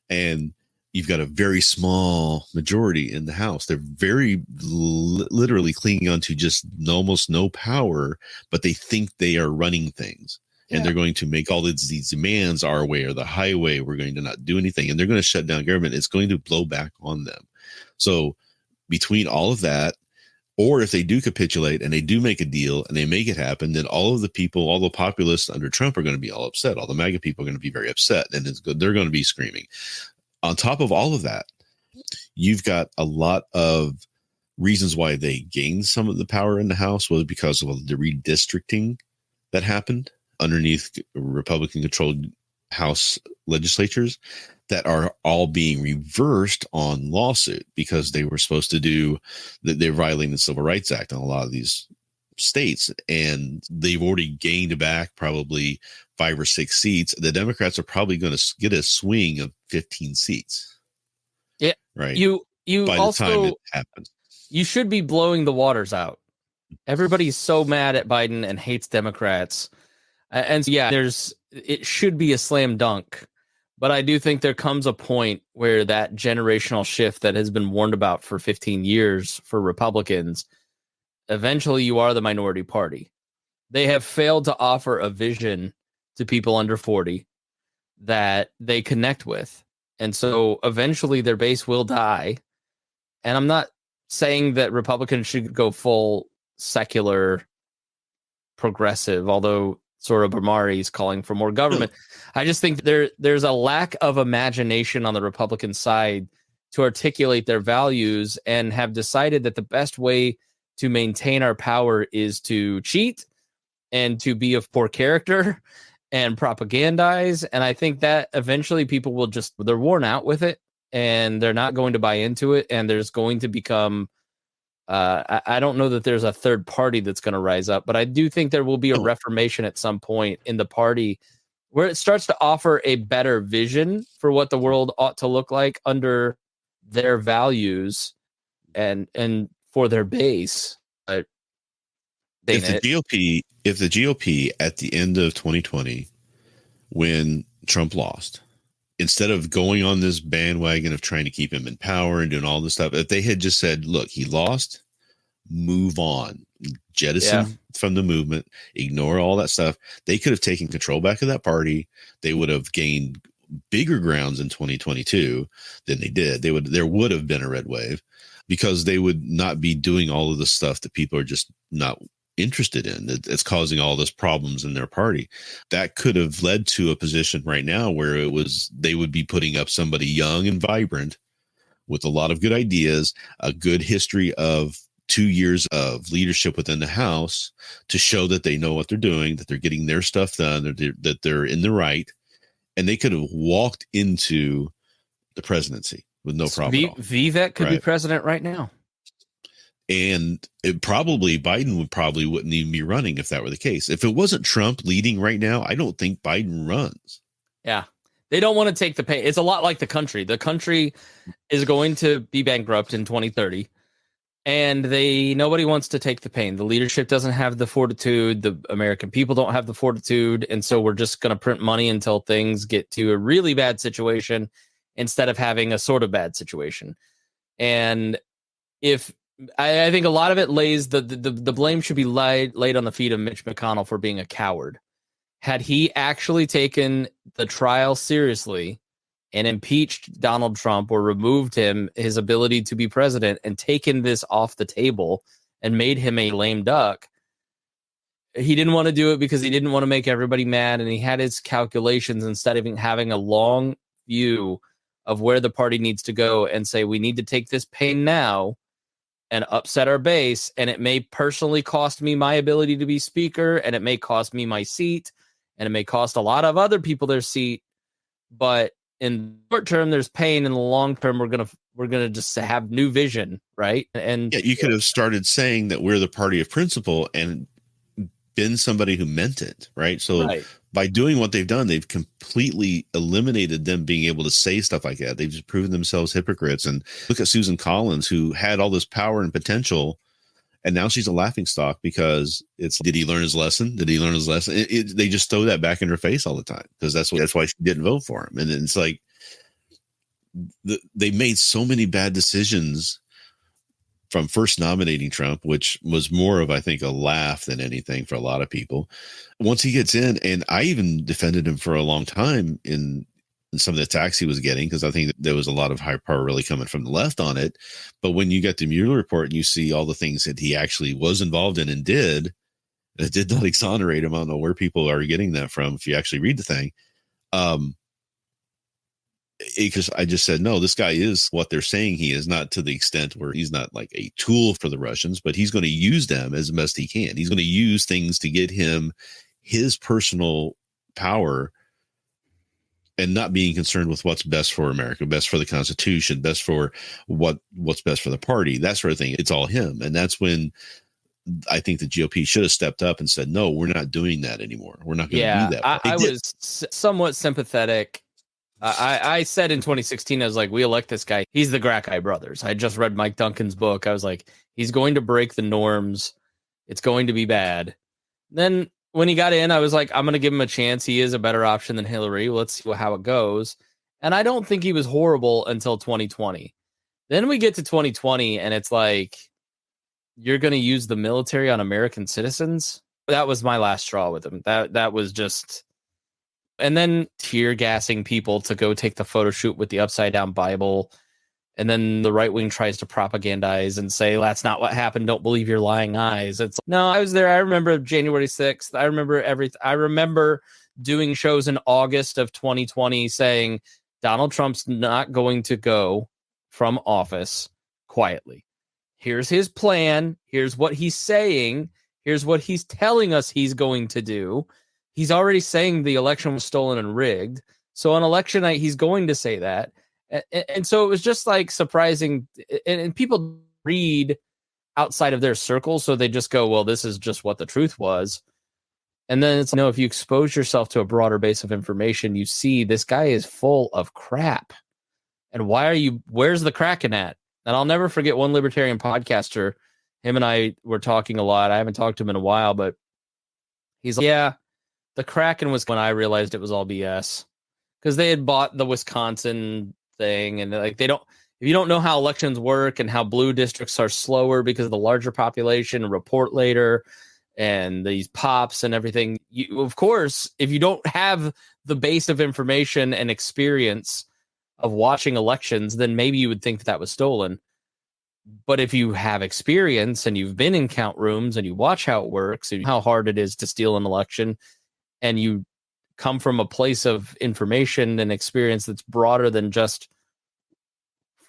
And you've got a very small majority in the House. They're very literally clinging on to just almost no power, but they think they are running things. And they're going to make all these demands our way or the highway. We're going to not do anything. And they're going to shut down government. It's going to blow back on them. So between all of that, or if they do capitulate and they do make a deal and they make it happen, then all of the people, all the populists under Trump are going to be all upset. All the MAGA people are going to be very upset. And they're going to be screaming. On top of all of that, you've got a lot of reasons why they gained some of the power in the House was because of the redistricting that happened underneath Republican-controlled House legislatures that are all being reversed on lawsuit because they were supposed to do that. They're violating the Civil Rights Act in a lot of these states, and they've already gained back probably 5 or 6 seats. The Democrats are probably going to get a swing of 15 seats. Yeah. Right. You by also, the time it happens, you should be blowing the waters out. Everybody's so mad at Biden and hates Democrats. And so, it should be a slam dunk, but I do think there comes a point where that generational shift that has been warned about for 15 years for Republicans, eventually you are the minority party. They have failed to offer a vision to people under 40 that they connect with. And so eventually their base will die. And I'm not saying that Republicans should go full secular progressive, although Sora Bamari is calling for more government. I just think there's a lack of imagination on the Republican side to articulate their values and have decided that the best way to maintain our power is to cheat and to be of poor character and propagandize. And I think that eventually people will they're worn out with it and they're not going to buy into it. And there's going to become I don't know that there's a third party that's going to rise up, but I do think there will be a reformation at some point in the party where it starts to offer a better vision for what the world ought to look like under their values and for their base. If the GOP at the end of 2020, when Trump lost, instead of going on this bandwagon of trying to keep him in power and doing all this stuff, if they had just said, look, he lost, move on, jettison from the movement, ignore all that stuff, they could have taken control back of that party. They would have gained bigger grounds in 2022 than they did. There would have been a red wave because they would not be doing all of the stuff that people are just not interested in. It's causing all those problems in their party. That could have led to a position right now where they would be putting up somebody young and vibrant with a lot of good ideas, a good history of 2 years of leadership within the House to show that they know what they're doing, that they're getting their stuff done, that they're in the right. And they could have walked into the presidency with no problem at all. Vivek could be president right now. And Biden wouldn't even be running if that were the case. If it wasn't Trump leading right now, I don't think Biden runs. Yeah. They don't want to take the pain. It's a lot like the country. The country is going to be bankrupt in 2030. And nobody wants to take the pain. The leadership doesn't have the fortitude. The American people don't have the fortitude. And so we're just going to print money until things get to a really bad situation instead of having a sort of bad situation. And if I think a lot of it lays the blame should be laid on the feet of Mitch McConnell for being a coward. Had he actually taken the trial seriously and impeached Donald Trump or removed his ability to be president and taken this off the table and made him a lame duck, he didn't want to do it because he didn't want to make everybody mad, and he had his calculations instead of having a long view of where the party needs to go and say, we need to take this pain now and upset our base, and it may personally cost me my ability to be speaker, and it may cost me my seat, and it may cost a lot of other people their seat, but in the short term, there's pain. In the long term, we're gonna just have new vision, right? And yeah, you could have started saying that we're the party of principle and been somebody who meant it, right? So by doing what they've done, they've completely eliminated them being able to say stuff like that. They've just proven themselves hypocrites. And look at Susan Collins, who had all this power and potential, and now she's a laughingstock because did he learn his lesson? Did he learn his lesson? They just throw that back in her face all the time because that's why she didn't vote for him. And it's like they made so many bad decisions from first nominating Trump, which was more of, I think, a laugh than anything for a lot of people. Once he gets in, and I even defended him for a long time in some of the attacks he was getting, because I think that there was a lot of high power really coming from the left on it. But when you get the Mueller report and you see all the things that he actually was involved in and did, it did not exonerate him. I don't know where people are getting that from if you actually read the thing. Because I just said, no, this guy is what they're saying he is, not to the extent where he's not like a tool for the Russians, but he's going to use them as best he can. He's going to use things to get him his personal power and not being concerned with what's best for America, best for the Constitution, best for what's best for the party, that sort of thing. It's all him. And that's when I think the GOP should have stepped up and said, no, we're not doing that anymore. We're not going to do that. I was somewhat sympathetic. I said in 2016, I was like, we elect this guy. He's the Grackeye brothers. I just read Mike Duncan's book. I was like, he's going to break the norms. It's going to be bad. Then when he got in, I was like, I'm going to give him a chance. He is a better option than Hillary. Let's see how it goes. And I don't think he was horrible until 2020. Then we get to 2020 and it's like, you're going to use the military on American citizens? That was my last straw with him. That was just... And then tear gassing people to go take the photo shoot with the upside down Bible. And then the right wing tries to propagandize and say, that's not what happened. Don't believe your lying eyes. It's no, I was there. I remember January 6th. I remember everything. I remember doing shows in August of 2020 saying Donald Trump's not going to go from office quietly. Here's his plan. Here's what he's saying. Here's what he's telling us he's going to do. He's already saying the election was stolen and rigged. So on election night, he's going to say that. And so it was just like surprising. And people read outside of their circle. So they just go, well, this is just what the truth was. And then it's, if you expose yourself to a broader base of information, you see this guy is full of crap. And where's the Kraken at? And I'll never forget one Libertarian podcaster. Him and I were talking a lot. I haven't talked to him in a while, but he's like, yeah, the Kraken was when I realized it was all BS, because they had bought the Wisconsin thing. And like, if you don't know how elections work and how blue districts are slower because of the larger population and report later and these pops and everything, of course, if you don't have the base of information and experience of watching elections, then maybe you would think that was stolen. But if you have experience and you've been in count rooms and you watch how it works and how hard it is to steal an election, and you come from a place of information and experience that's broader than just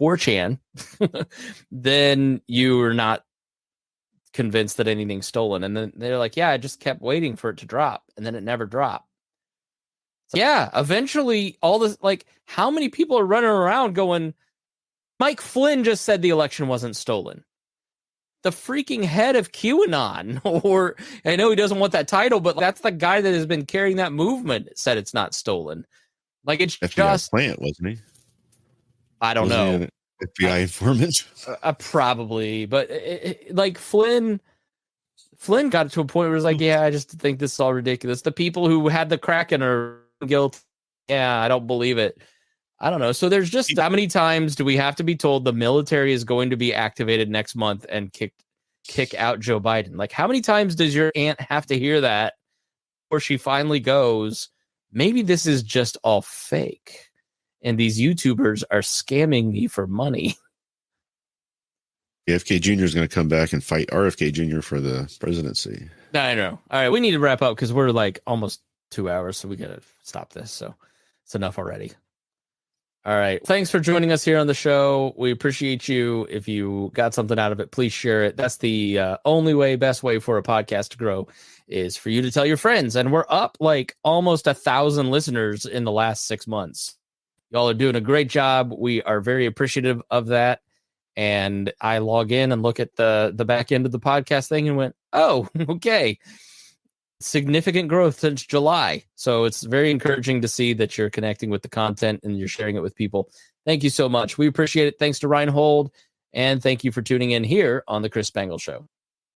4chan, then you are not convinced that anything's stolen. And then they're like, yeah, I just kept waiting for it to drop, and then it never dropped. So, yeah, eventually all this, like, how many people are running around going, Mike Flynn just said the election wasn't stolen. The freaking head of QAnon, or I know he doesn't want that title, but that's the guy that has been carrying that movement, said it's not stolen. Like, it's FBI just plant, wasn't he? I don't know. FBI informant. Probably, but like Flynn got to a point where it's like, yeah, I just think this is all ridiculous. The people who had the Kraken are guilty. Yeah, I don't believe it. I don't know. So there's just how many times do we have to be told the military is going to be activated next month and kick out Joe Biden? Like, how many times does your aunt have to hear that before she finally goes, maybe this is just all fake and these YouTubers are scamming me for money? FK Jr. is going to come back and fight RFK Jr. for the presidency. I know. All right, we need to wrap up because we're like almost 2 hours, so we got to stop this. So it's enough already. All right. Thanks for joining us here on the show. We appreciate you. If you got something out of it, please share it. That's the best way for a podcast to grow is for you to tell your friends. And we're up like almost 1,000 listeners in the last 6 months. Y'all are doing a great job. We are very appreciative of that. And I log in and look at the back end of the podcast thing and went, oh, okay. Significant growth since July. So it's very encouraging to see that you're connecting with the content and you're sharing it with people. Thank you so much. We appreciate it. Thanks to Rhinehold. And thank you for tuning in here on the Chris Spangle Show.